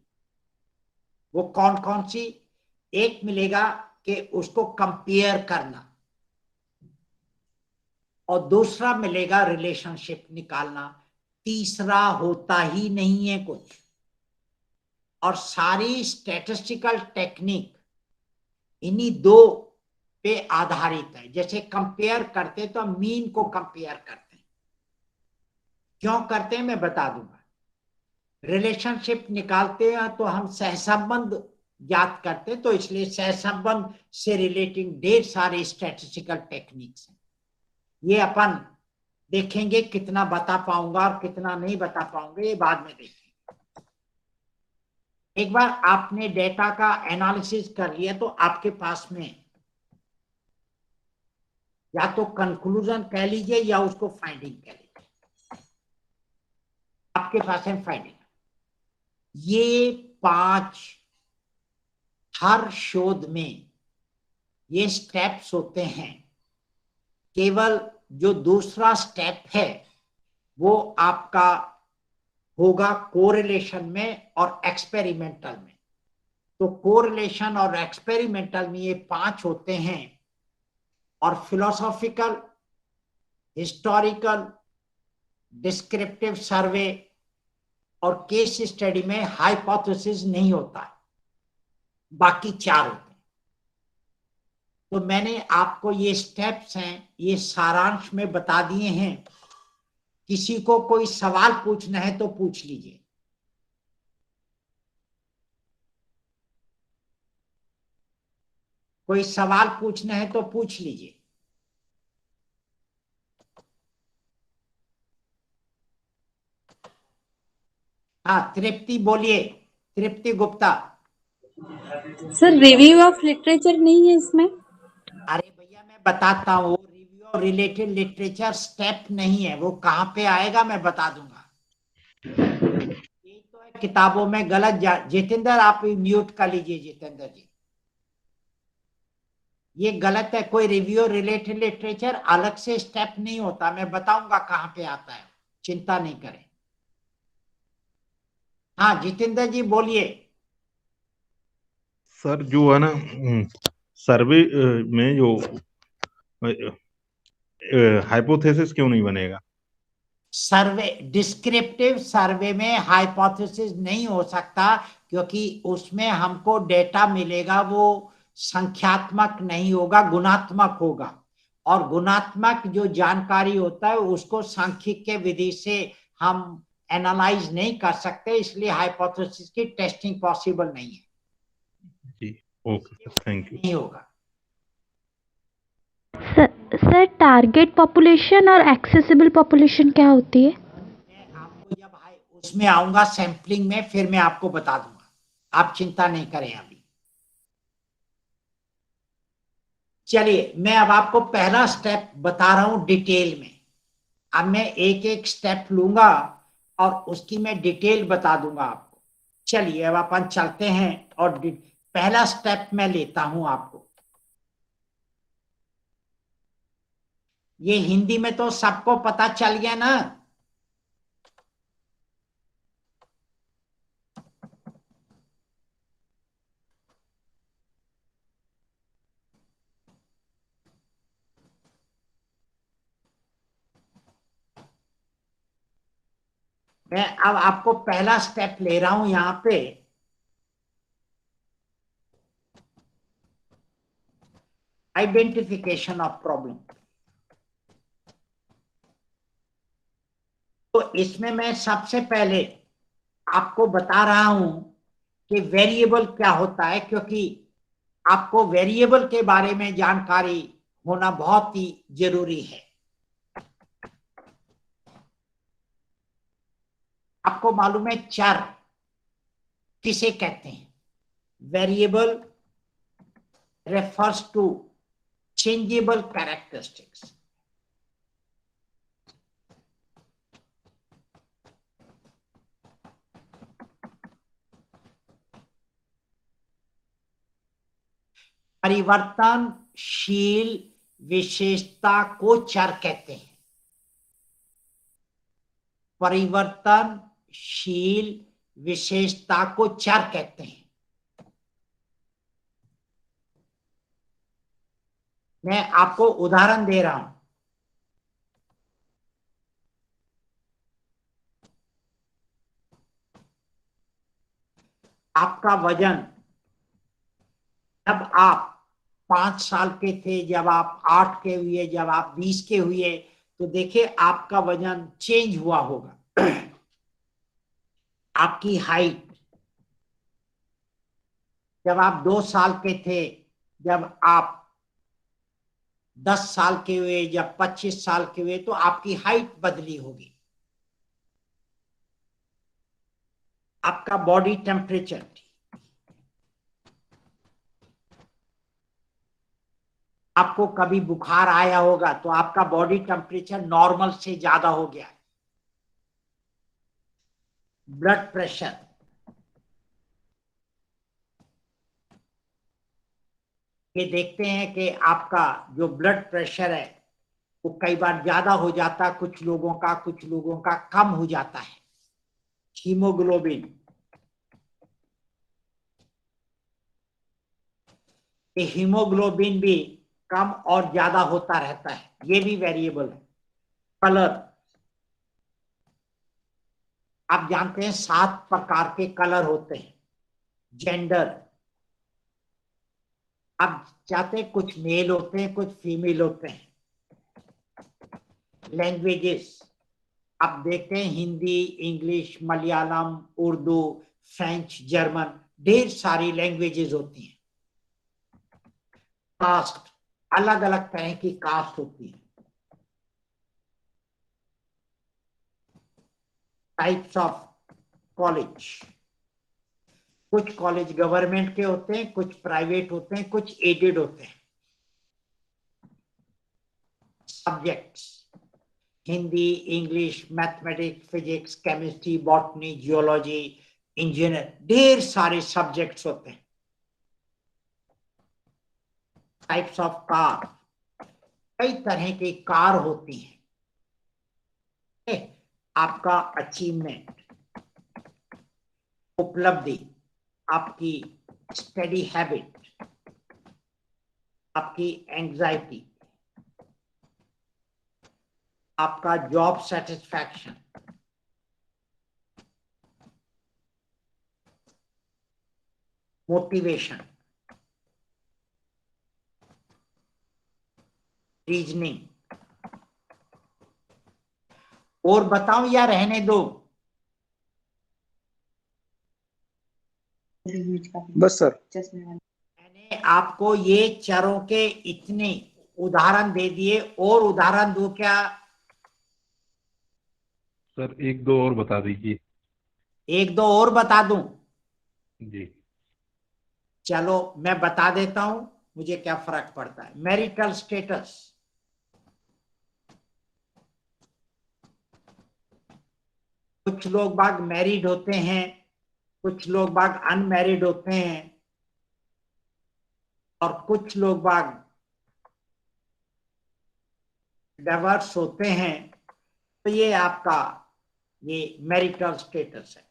वो कौन कौन सी? एक मिलेगा कि उसको कंपेयर करना, और दूसरा मिलेगा रिलेशनशिप निकालना, तीसरा होता ही नहीं है कुछ। और सारी स्टैटिस्टिकल टेक्निक इन्हीं दो पे आधारित है। जैसे कंपेयर करते तो मीन को कंपेयर करते हैं, क्यों करते हैं मैं बता दूंगा। रिलेशनशिप निकालते हैं तो हम सहसंबंध ज्ञात करते, तो इसलिए सहसंबंध से रिलेटिंग ढेर सारे स्टैटिस्टिकल टेक्निक्स हैं। ये अपन देखेंगे, कितना बता पाऊंगा और कितना नहीं बता पाऊंगा ये बाद में देखेंगे। एक बार आपने डेटा का एनालिसिस कर लिया तो आपके पास में या तो कंक्लूजन कह लीजिए या उसको फाइंडिंग कह लीजिए, आपके पास है फाइंडिंग। ये 5 हर शोध में ये स्टेप्स होते हैं। केवल जो दूसरा स्टेप है वो आपका होगा कोरिलेशन में और एक्सपेरिमेंटल में। तो कोरिलेशन और एक्सपेरिमेंटल में ये 5 होते हैं, और फिलोसॉफिकल, हिस्टोरिकल, डिस्क्रिप्टिव सर्वे और केस स्टडी में हाइपोथेसिस नहीं होता है, बाकी 4 होते हैं। तो मैंने आपको ये स्टेप्स हैं, ये सारांश में बता दिए हैं। किसी को कोई सवाल पूछना है तो पूछ लीजिए। कोई सवाल पूछना है तो पूछ लीजिए। हाँ तृप्ति बोलिए, Tripti Gupta. Sir review of literature नहीं है इसमें? अरे भैया मैं बताता हूँ, review of related literature step नहीं है, वो कहाँ पे आएगा मैं बता दूंगा। ये तो है किताबों में गलत। जितेंद्र आप म्यूट कर लीजिए, जितेंद्र जी ये गलत है। कोई रिव्यू रिलेटेड लिटरेचर अलग से स्टेप नहीं होता, मैं बताऊंगा कहाँ पे आता है, चिंता नहीं करें। हाँ जितेंद्र जी बोलिए। सर जो है ना सर्वे में जो हाइपोथेसिस क्यों नहीं बनेगा? सर्वे, डिस्क्रिप्टिव सर्वे में हाइपोथेसिस नहीं हो सकता, क्योंकि उसमें हमको डेटा मिलेगा वो संख्यात्मक नहीं होगा, गुणात्मक होगा। और गुणात्मक जो जानकारी होता है उसको सांख्यिकीय विधि से हम एनालाइज नहीं कर सकते, इसलिए हाइपोथेसिस की टेस्टिंग पॉसिबल नहीं है। जी ओके, थैंक यू। नहीं होगा। सर टारगेट पॉपुलेशन और एक्सेसिबल पॉपुलेशन क्या होती है? आपको जब उसमें आऊंगा सैंपलिंग में, फिर मैं आपको बता दूंगा, आप चिंता नहीं करें अभी। चलिए मैं अब आपको पहला स्टेप बता रहा हूं डिटेल में। अब मैं एक एक स्टेप लूंगा और उसकी मैं डिटेल बता दूंगा आपको। चलिए अब अपन चलते हैं और पहला स्टेप मैं लेता हूं आपको। ये हिंदी में तो सबको पता चल गया ना? मैं अब आपको पहला स्टेप ले रहा हूं यहां पे। Identification of problem. तो इसमें मैं सबसे पहले आपको बता रहा हूं कि वेरिएबल क्या होता है, क्योंकि आपको वेरिएबल के बारे में जानकारी होना बहुत ही जरूरी है। आपको मालूम है चर किसे कहते हैं? Variable refers to changeable characteristics. परिवर्तनशील विशेषता को चर कहते हैं। परिवर्तनशील विशेषता को चर कहते हैं। मैं आपको उदाहरण दे रहा हूं। आपका वजन जब आप 5 साल के थे, जब आप 8 के हुए, जब आप 20 के हुए, तो देखिए आपका वजन चेंज हुआ होगा। आपकी हाइट जब आप 2 साल के थे, जब आप 10 साल के हुए, जब 25 साल के हुए, तो आपकी हाइट बदली होगी। आपका बॉडी टेम्परेचर, आपको कभी बुखार आया होगा तो आपका बॉडी टेम्परेचर नॉर्मल से ज्यादा हो गया। ब्लड प्रेशर, ये देखते हैं कि आपका जो ब्लड प्रेशर है वो कई बार ज्यादा हो जाता है, कुछ लोगों का कम हो जाता है। हीमोग्लोबिन, ये हीमोग्लोबिन भी कम और ज्यादा होता रहता है, ये भी वेरिएबल है। कलर, आप जानते हैं 7 प्रकार के कलर होते हैं, जेंडर। आप चाहते हैं कुछ मेल होते हैं, कुछ फीमेल होते हैं। लैंग्वेजेस आप देखते हैं, Hindi, English, Malayalam, Urdu, French, German, ढेर सारी लैंग्वेजेस होती हैं। कास्ट, अलग अलग तरह की कास्ट होती है। टाइप्स ऑफ कॉलेज, कुछ कॉलेज गवर्नमेंट के होते हैं, कुछ प्राइवेट होते हैं, कुछ एडेड होते हैं। Subjects, Hindi, English, mathematics, physics, chemistry, botany, geology, engineer, ढेर सारे सब्जेक्ट्स होते हैं। टाइप्स ऑफ कार, कई तरह की कार होती हैं। आपका अचीवमेंट, उपलब्धि, आपकी स्टडी हैबिट, आपकी एंजाइटी, आपका जॉब सेटिस्फैक्शन, मोटिवेशन, रीजनिंग। और बताऊं या रहने दो? बस सर। मैंने आपको ये चरों के इतने उदाहरण दे दिए, और उदाहरण दो क्या? सर 1-2 और बता दीजिए। 1-2 और बता दूं? जी। चलो मैं बता देता हूं, मुझे क्या फर्क पड़ता है। मैरिटल स्टेटस, कुछ लोग बाग मैरिड होते हैं, कुछ लोग बाग अनमैरिड होते हैं, और कुछ लोग बाग डाइवर्स होते हैं। तो ये आपका ये मैरिटल स्टेटस है।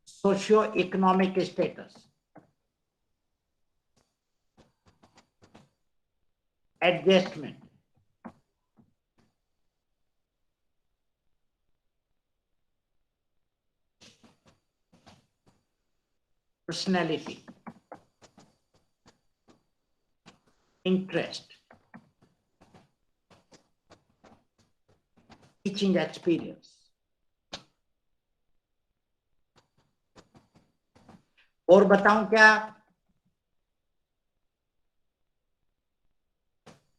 Socio economic status, adjustment, personality, interest, teaching experience. और बताऊं क्या?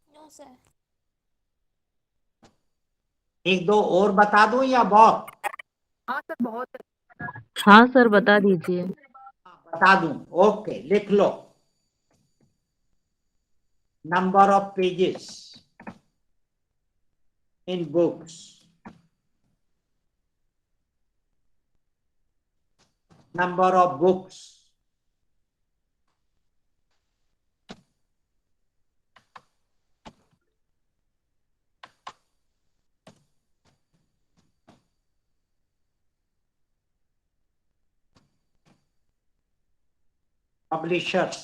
No sir. 1-2 और बता दूं या बहुत? हाँ सर, बहुत। हाँ सर, बता दीजिए। बता दूं? ओके, लिख लो। Number of pages in books, number of books, publishers,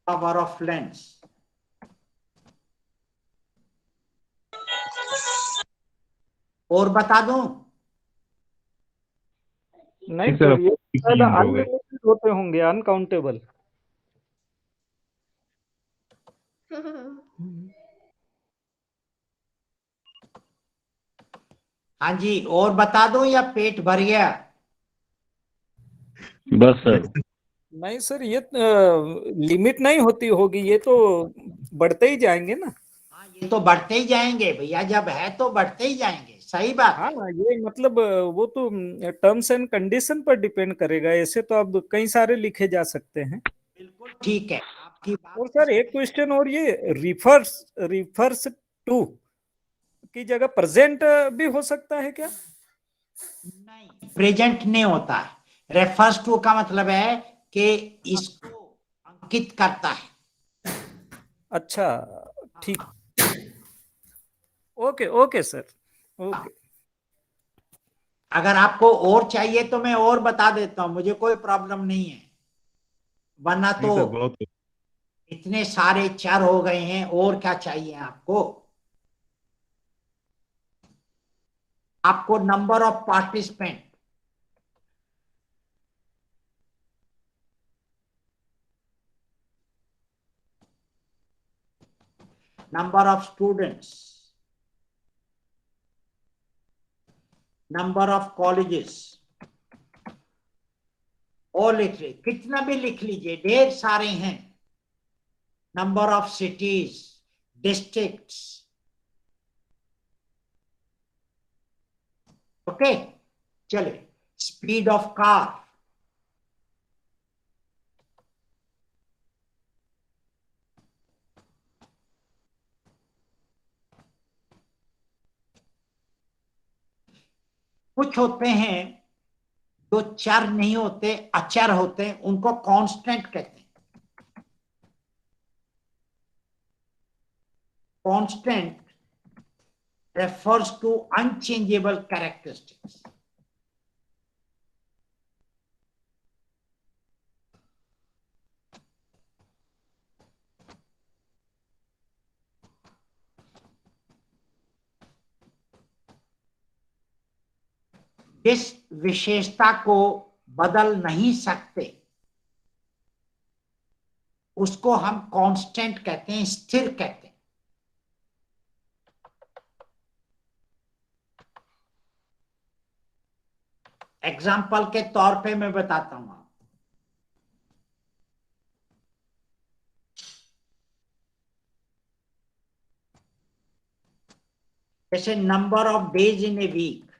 power of lens, और बता दूं? नहीं सर, ये शायद अनलिमिटेड होते होंगे, अनकाउंटेबल। हाँ जी, और बता दूं या पेट भर गया? बस सर। नहीं सर, ये लिमिट नहीं होती होगी, ये तो बढ़ते ही जाएंगे ना। हाँ, ये तो बढ़ते ही जाएंगे भैया, जब है तो बढ़ते ही जाएंगे। सही बात हाँ, है। ये मतलब वो तो टर्म्स एंड कंडीशन पर डिपेंड करेगा। ऐसे तो अब कई सारे लिखे जा सकते हैं। बिल्कुल ठीक है आपकी बात। और सर एक क्वेश्चन और, ये रिफर्स टू की जगह प्रेजेंट भी हो सकता है क्या? नहीं, प्रेजेंट नहीं होता है। रेफर्स टू का मतलब है कि इसको अंकित करता है। अच्छा, ठीक। Okay okay sir, okay. अगर आपको और चाहिए तो मैं और बता देता हूं, मुझे कोई प्रॉब्लम नहीं है। वरना नहीं सर, तो बहुत इतने सारे चर हो गए हैं, और क्या चाहिए आपको? आपको number of participant, number of students, number of colleges, और लिख लीजिए, कितना भी लिख लीजिए, ढेर सारे हैं। Number of cities, districts, okay. चलिए, स्पीड ऑफ कार, कुछ होते हैं जो चर नहीं होते, अचर होते हैं, उनको कांस्टेंट कहते हैं। Constant refers to unchangeable characteristics. जिस विशेषता को बदल नहीं सकते उसको हम कांस्टेंट कहते हैं, स्थिर कहते हैं। एग्जाम्पल के तौर पे मैं बताता हूं, जैसे number of days in a week,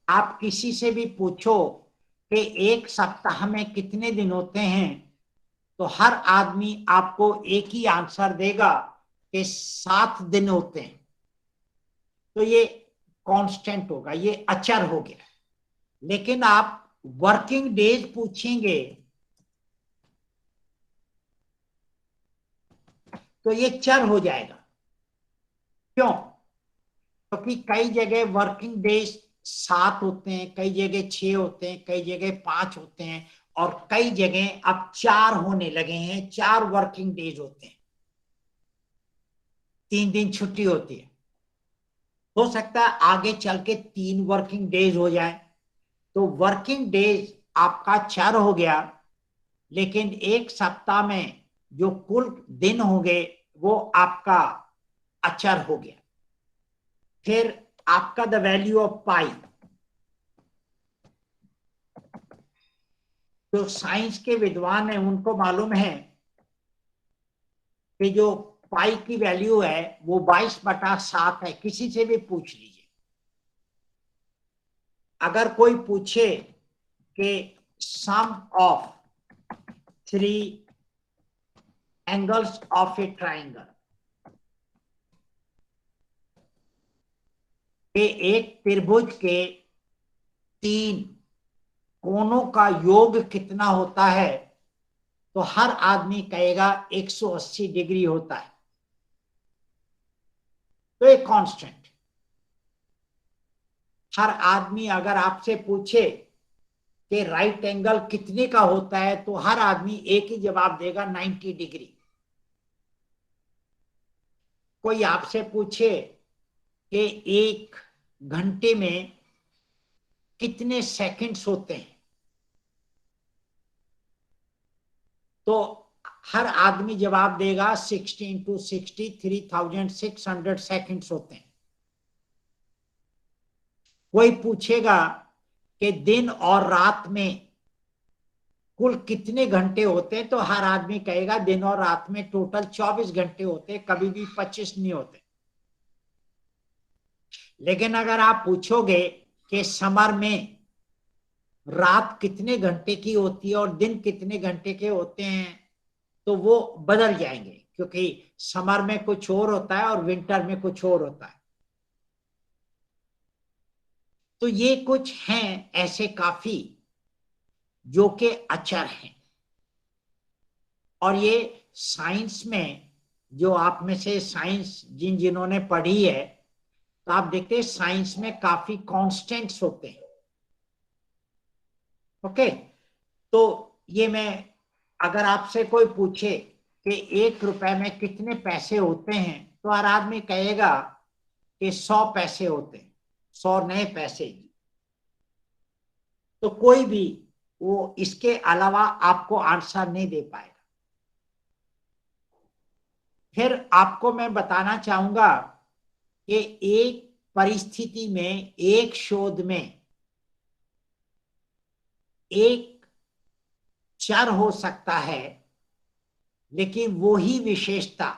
आप किसी से भी पूछो कि एक सप्ताह में कितने दिन होते हैं, तो हर आदमी आपको एक ही आंसर देगा कि 7 दिन होते हैं। तो ये कांस्टेंट होगा, ये अचर हो गया। लेकिन आप वर्किंग डेज पूछेंगे तो ये चर हो जाएगा। क्यों? क्योंकि कई जगह वर्किंग डेज 7 होते हैं, कई जगह 6 होते हैं, कई जगह 5 होते हैं, और कई जगह अब 4 होने लगे हैं, 4 वर्किंग डेज होते हैं, 3 दिन छुट्टी होती है। हो सकता है आगे चल के 3 वर्किंग डेज हो जाए। तो वर्किंग डेज आपका चर हो गया, लेकिन एक सप्ताह में जो कुल दिन होंगे वो आपका अचर हो गया। फिर आपका द वैल्यू ऑफ पाई, जो साइंस के विद्वान हैं उनको मालूम है कि जो पाई की वैल्यू है वो 22/7 है। किसी से भी पूछ लीजिए। अगर कोई पूछे कि sum of 3 angles of a triangle, कि एक त्रिभुज के 3 कोनों का योग कितना होता है, तो हर आदमी कहेगा 180 डिग्री होता है। तो एक कांस्टेंट। हर आदमी अगर आपसे पूछे कि राइट एंगल कितने का होता है, तो हर आदमी एक ही जवाब देगा, 90 डिग्री। कोई आपसे पूछे कि 1 घंटे में कितने सेकंड्स होते हैं, तो हर आदमी जवाब देगा 60 × 60 3600 सेकंड्स होते हैं। कोई पूछेगा कि दिन और रात में कुल कितने घंटे होते हैं, तो हर आदमी कहेगा दिन और रात में टोटल 24 घंटे होते हैं, कभी भी 25 नहीं होते। लेकिन अगर आप पूछोगे कि समर में रात कितने घंटे की होती है और दिन कितने घंटे के होते हैं, तो वो बदल जाएंगे, क्योंकि समर में कुछ और होता है और विंटर में कुछ और होता है। तो ये कुछ हैं ऐसे काफी जो कि अचर हैं। और ये साइंस में, जो आप में से साइंस जिन्होंने पढ़ी है, तो आप देखते हैं साइंस में काफी कांस्टेंट्स होते हैं। ओके, तो ये मैं, अगर आपसे कोई पूछे कि 1 रुपए में कितने पैसे होते हैं, तो हर आदमी कहेगा कि 100 पैसे होते हैं, 100 नए पैसे। तो कोई भी वो इसके अलावा आपको आंसर नहीं दे पाएगा। फिर आपको मैं बताना चाहूंगा कि एक परिस्थिति में, एक शोध में एक चर हो सकता है, लेकिन वो ही विशेषता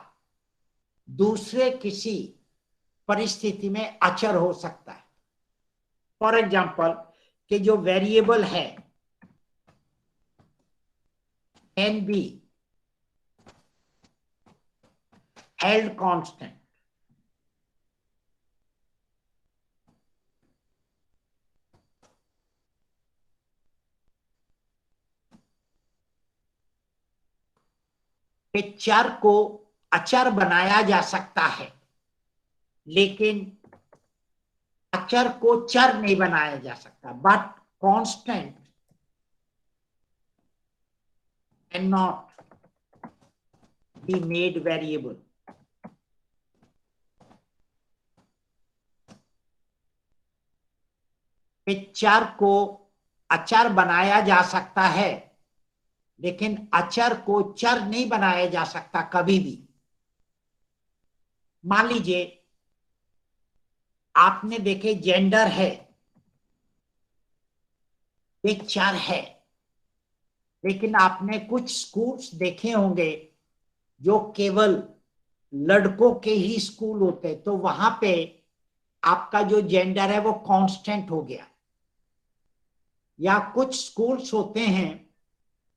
दूसरे किसी परिस्थिति में अचर हो सकता है। फॉर एग्जाम्पल, कि जो वेरिएबल है कैन बी हेल्ड कांस्टेंट, कि चर को अचर बनाया जा सकता है, लेकिन अचर को चर नहीं बनाया जा सकता। But constant can not be made variable. चर को अचर बनाया जा सकता है, लेकिन अचर को चर नहीं बनाया जा सकता कभी भी। मान लीजिए आपने देखे जेंडर है, एक चर है, लेकिन आपने कुछ स्कूल्स देखे होंगे जो केवल लड़कों के ही स्कूल होते, तो वहां पे आपका जो जेंडर है वो कांस्टेंट हो गया। या कुछ स्कूल्स होते हैं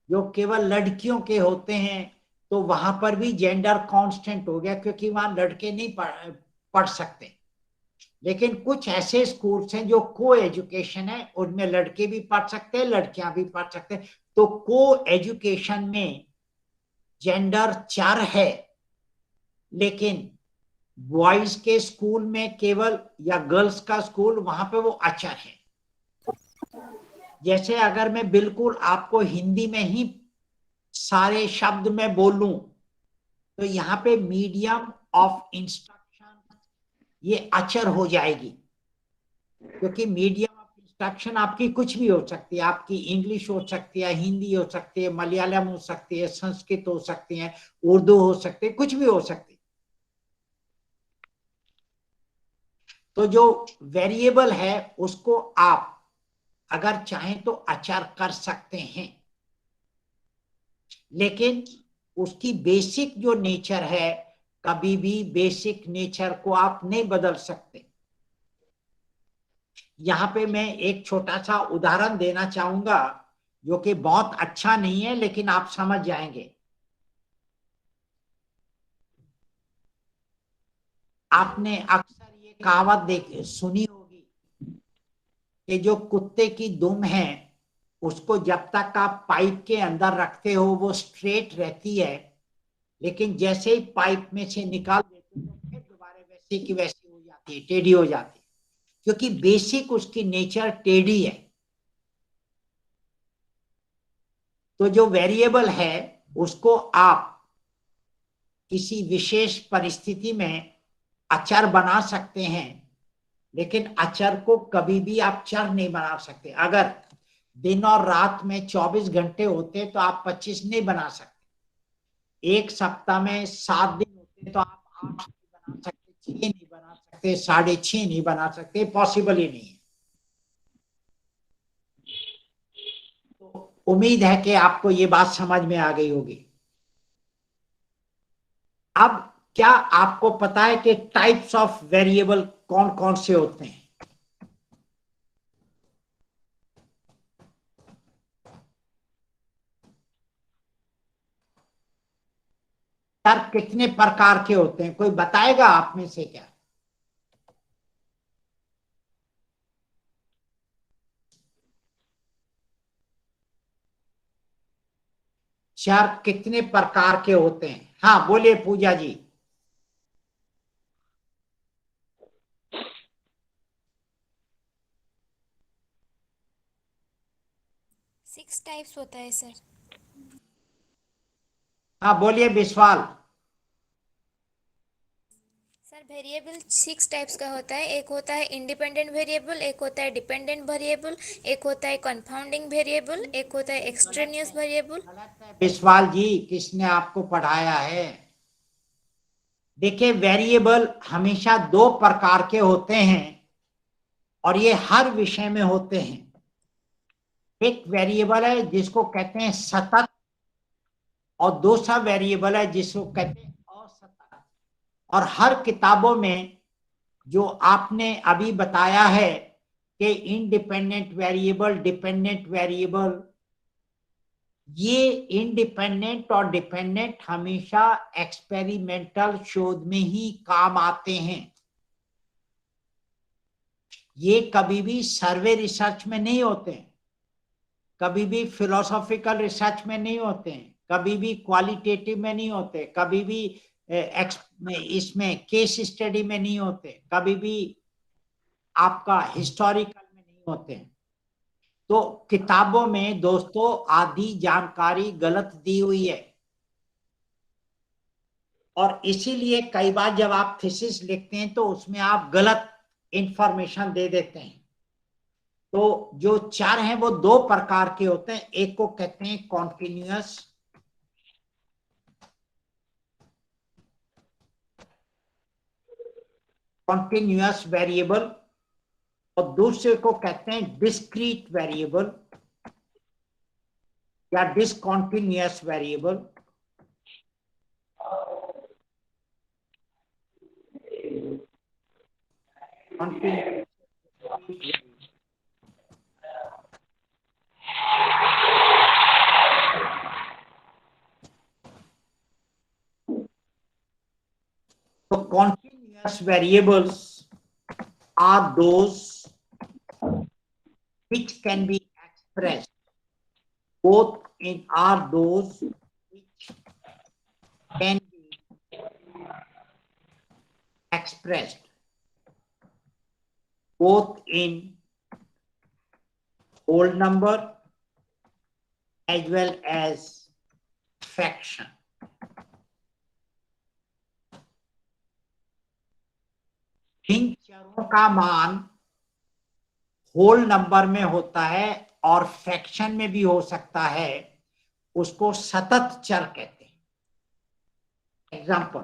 जो केवल लड़कियों के होते हैं, तो वहां पर भी जेंडर कांस्टेंट हो गया, क्योंकि वहां लड़के नहीं पढ़ सकते। लेकिन कुछ ऐसे स्कूल्स हैं जो को एजुकेशन है, उनमें लड़के भी पढ़ सकते हैं, लड़कियां भी पढ़ सकते हैं। तो को एजुकेशन में जेंडर चर है, लेकिन बॉयज के स्कूल में केवल, या गर्ल्स का स्कूल, वहां पे वो अचर है। जैसे अगर मैं बिल्कुल आपको हिंदी में ही सारे शब्द में बोलूं, तो यहाँ पे मीडियम ऑफ इंस्ट्रक्शन ये अचर हो जाएगी, क्योंकि मीडियम ऑफ इंस्ट्रक्शन आपकी कुछ भी हो सकती है। आपकी इंग्लिश हो सकती है, हिंदी हो सकती है, मलयालम हो सकती है, संस्कृत हो सकती है, उर्दू हो सकती है, कुछ भी हो सकती है। तो जो वेरिएबल है उसको आप अगर चाहें तो अचर कर सकते हैं, लेकिन उसकी बेसिक जो नेचर है, कभी भी बेसिक नेचर को आप नहीं बदल सकते। यहां पे मैं एक छोटा सा उदाहरण देना चाहूंगा, जो कि बहुत अच्छा नहीं है, लेकिन आप समझ जाएंगे। आपने अक्सर ये कहावत सुनी होगी कि जो कुत्ते की दुम है, उसको जब तक आप पाइप के अंदर रखते हो वो स्ट्रेट रहती है, लेकिन जैसे ही पाइप में से निकाल देते हो तो फिर दोबारा वैसे की वैसी हो जाती है, टेढ़ी हो जाती है, क्योंकि बेसिक उसकी नेचर टेढ़ी है। तो जो वेरिएबल है उसको आप किसी विशेष परिस्थिति में अचर बना सकते हैं, लेकिन अचर को कभी भी आप चर नहीं बना सकते। अगर दिन और रात में 24 घंटे होते तो आप 25 नहीं बना सकते। एक सप्ताह में 7 दिन होते तो आप 8 नहीं बना सकते, 6 नहीं बना सकते, 6.5 नहीं बना सकते, पॉसिबल ही नहीं है। तो उम्मीद है कि आपको ये बात समझ में आ गई होगी। अब क्या आपको पता है कि टाइप्स ऑफ वेरिएबल कौन कौन से होते हैं? चर कितने प्रकार के होते हैं, कोई बताएगा आप में से क्या? चर कितने प्रकार के होते हैं? हाँ बोलिए पूजा जी। 6 टाइप्स होता है सर। हाँ बोलिए विश्वाल। सर वेरिएबल 6 टाइप्स का होता है। एक होता है इंडिपेंडेंट वेरिएबल, एक होता है डिपेंडेंट वेरिएबल, एक होता है कंफाउंडिंग वेरिएबल, एक होता है एक्सट्रेनियस वेरिएबल। विश्वाल जी किसने आपको पढ़ाया है? देखिए वेरिएबल हमेशा दो प्रकार के होते हैं और ये हर विषय में होते हैं। एक वेरिएबल है जिसको कहते हैं सतत और दूसरा वेरिएबल है जिसको कहते हैं असतत। और हर किताबों में जो आपने अभी बताया है कि इंडिपेंडेंट वेरिएबल, डिपेंडेंट वेरिएबल, ये इंडिपेंडेंट और डिपेंडेंट हमेशा एक्सपेरिमेंटल शोध में ही काम आते हैं। ये कभी भी सर्वे रिसर्च में नहीं होते हैं, कभी भी फिलोसॉफिकल रिसर्च में नहीं होते हैं, कभी भी क्वालिटेटिव में नहीं होते, कभी भी इसमें केस स्टडी में नहीं होते, कभी भी आपका हिस्टोरिकल में नहीं होते हैं। तो किताबों में दोस्तों आधी जानकारी गलत दी हुई है और इसीलिए कई बार जब आप थीसिस लिखते हैं तो उसमें आप गलत इंफॉर्मेशन दे देते हैं। तो जो चार हैं वो दो प्रकार के होते हैं। एक को कहते हैं कॉन्टिन्यूअस वेरिएबल और दूसरे को कहते हैं डिस्क्रीट वेरिएबल या discontinuous variable. So continuous variables are those which can be expressed both in are those which can be expressed both in whole number as well as fraction. इन चरों का मान whole number में होता है और fraction में भी हो सकता है, उसको सतत चर कहते हैं। एग्जाम्पल,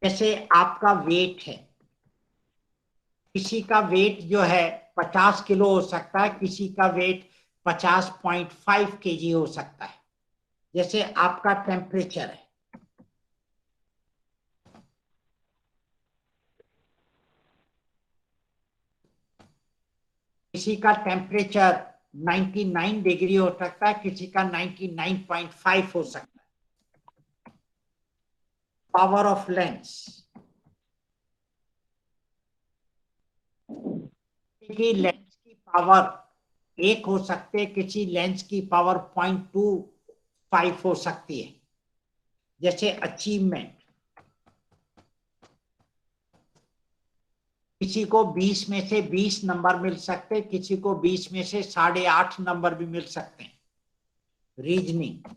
जैसे आपका वेट है, किसी का वेट जो है 50 किलो हो सकता है, किसी का वेट 50.5 केजी हो सकता है। जैसे आपका टेम्परेचर है, किसी का टेम्परेचर 99 डिग्री हो सकता है, किसी का 99.5 हो सकता है। पावर ऑफ लेंस, किसी लेंस की पावर 1 हो सकती है, किसी लेंस की पावर 0.25 हो सकती है। जैसे अचीवमेंट, किसी को 20 में से 20 नंबर मिल सकते, किसी को 20 में से 8.5 नंबर भी मिल सकते हैं। रीजनिंग,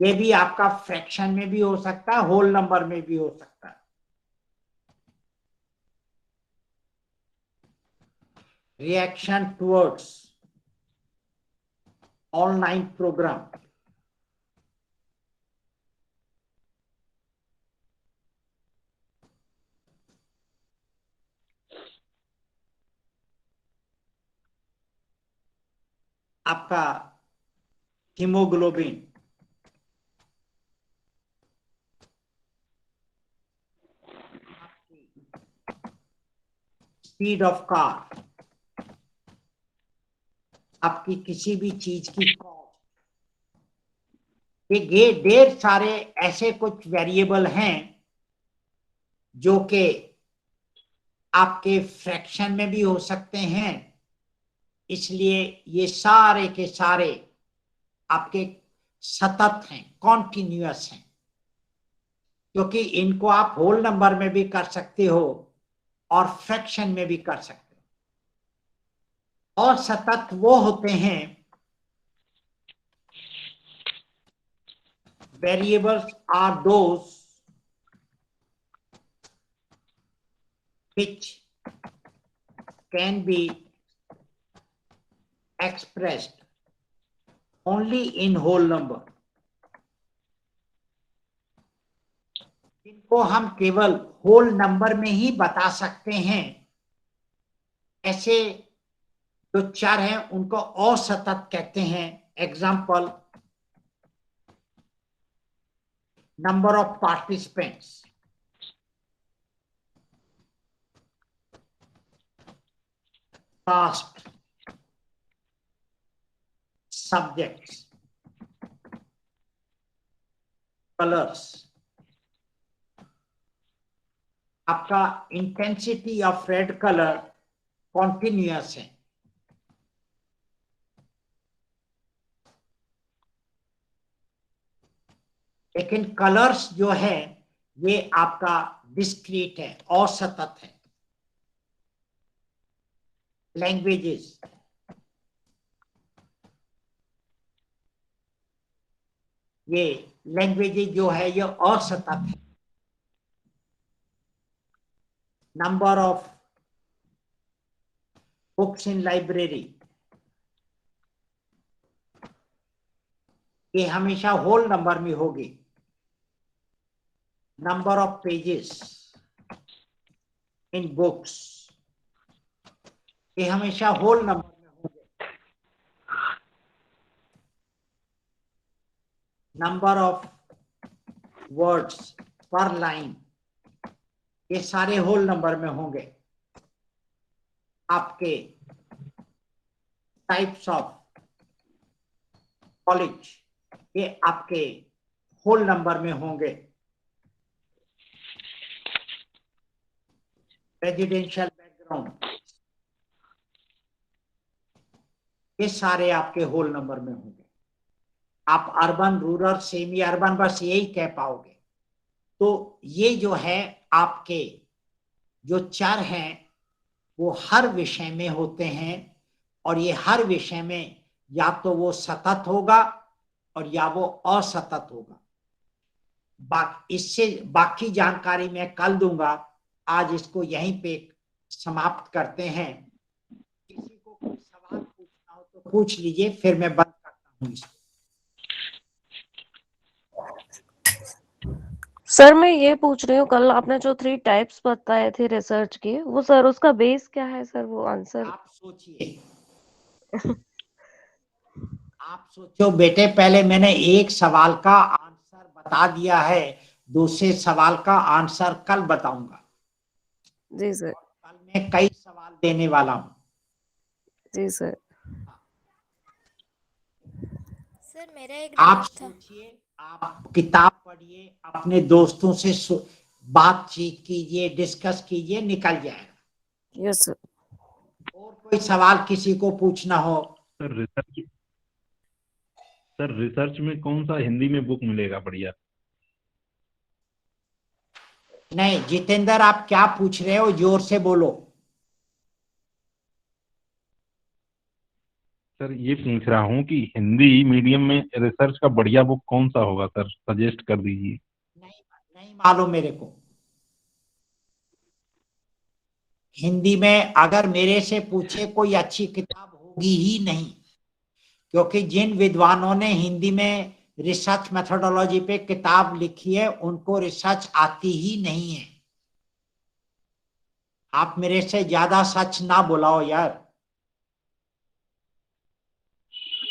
ये भी आपका फ्रैक्शन में भी हो सकता है, होल नंबर में भी हो सकता है। रिएक्शन टुवर्ड्स ऑनलाइन प्रोग्राम, आपका हीमोग्लोबिन, स्पीड ऑफ कार, आपकी किसी भी चीज की कॉस्ट, ये ढेर सारे ऐसे कुछ वेरिएबल हैं जो कि आपके फ्रैक्शन में भी हो सकते हैं। इसलिए ये सारे के सारे आपके सतत हैं, कॉन्टिन्यूअस हैं। क्योंकि इनको आप होल नंबर में भी कर सकते हो और फ्रैक्शन में भी कर सकते हो। और सतत वो होते हैं variables are those which can be expressed only in whole number, इनको हम केवल होल नंबर में ही बता सकते हैं। ऐसे जो चर हैं उनको असतत कहते हैं। Example, number of participants, caste, subjects, colors, आपका intensity of red colour continuous है। लेकिन कलर्स जो है ये आपका डिस्क्रीट है, असतत है। लैंग्वेजेस, ये लैंग्वेजेस जो है ये असतत है। Number of books in library, ये हमेशा होल नंबर में होगी। Number of pages in books, ये हमेशा होल नंबर में होंगे। नंबर ऑफ वर्ड्स पर लाइन, ये सारे होल नंबर में होंगे। आपके टाइप्स ऑफ कॉलेज, ये आपके होल नंबर में होंगे। रेजिडेंशियल बैकग्राउंड, ये सारे आपके होल नंबर में होंगे। आप अर्बन, रूरल, सेमी अर्बन बस यही कह पाओगे। तो ये जो है आपके जो चर हैं वो हर विषय में होते हैं, और ये हर विषय में या तो वो सतत होगा और या वो असतत होगा। इससे बाकी जानकारी मैं कल दूंगा। आज इसको यहीं पे समाप्त करते हैं। किसी को कोई सवाल पूछना हो तो पूछ लीजिए, फिर मैं बंद करता हूँ इसको। सर मैं ये पूछ रही हूँ, कल आपने जो 3 टाइप्स बताए थे रिसर्च के, वो सर उसका बेस क्या है सर, वो आंसर? आप सोचिए आप सोचो बेटे। पहले मैंने एक सवाल का आंसर बता दिया है, दूसरे सवाल का आंसर कल बताऊंगा। जी सर। कल मैं कई सवाल देने वाला हूँ। जी सर। सर मेरा एक आप डाउट था। सोचिए, आप किताब पढ़िए, अपने दोस्तों से बातचीत कीजिए, डिस्कस कीजिए, निकल जाएगा। Yes sir. और कोई सवाल किसी को पूछना हो? सर रिसर्च में कौन सा हिंदी में बुक मिलेगा बढ़िया? नहीं जितेंद्र, आप क्या पूछ रहे हो? जोर से बोलो। सर ये पूछ रहा हूँ कि हिंदी मीडियम में रिसर्च का बढ़िया बुक कौन सा होगा सर, सजेस्ट कर दीजिए। नहीं मालूम मेरे को। हिंदी में अगर मेरे से पूछे कोई अच्छी किताब होगी ही नहीं, क्योंकि जिन विद्वानों ने हिंदी में रिसर्च मेथोडोलॉजी पे किताब लिखी है उनको रिसर्च आती ही नहीं है। आप मेरे से ज्यादा सच ना बुलाओ यार।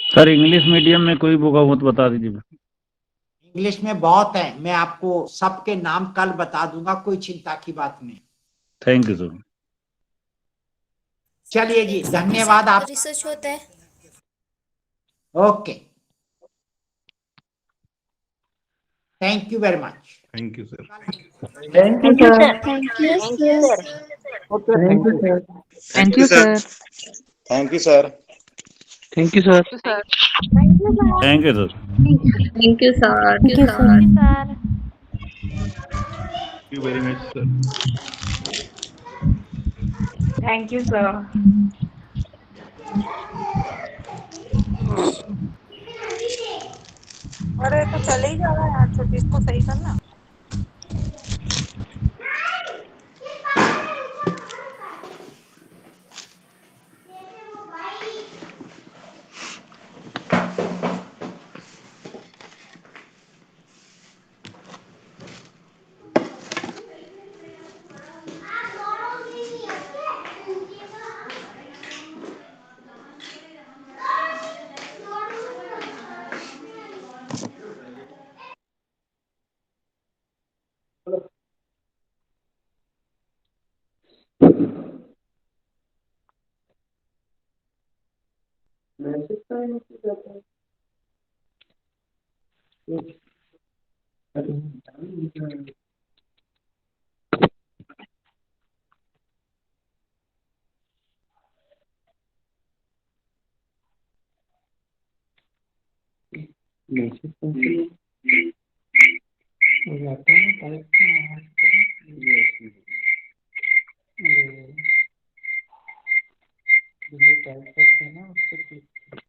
सर इंग्लिश मीडियम में कोई बुक हो तो बता दीजिए। इंग्लिश में बहुत है, मैं आपको सबके नाम कल बता दूंगा, कोई चिंता की बात नहीं। Thank you sir. चलिए जी, धन्यवाद। आप रिसर्च होता है। Okay, thank you very much. Thank you sir. Thank you sir. Thank you sir. Thank you sir. Thank you sir. Thank you sir. Thank you sir. Thank you sir. Thank you sir. Thank you sir. Thank you very much, sir. Thank you sir. अरे तो चले ही जा रहा है यार, छोटी इसको सही करना। टाइप करते हैं ना उस पर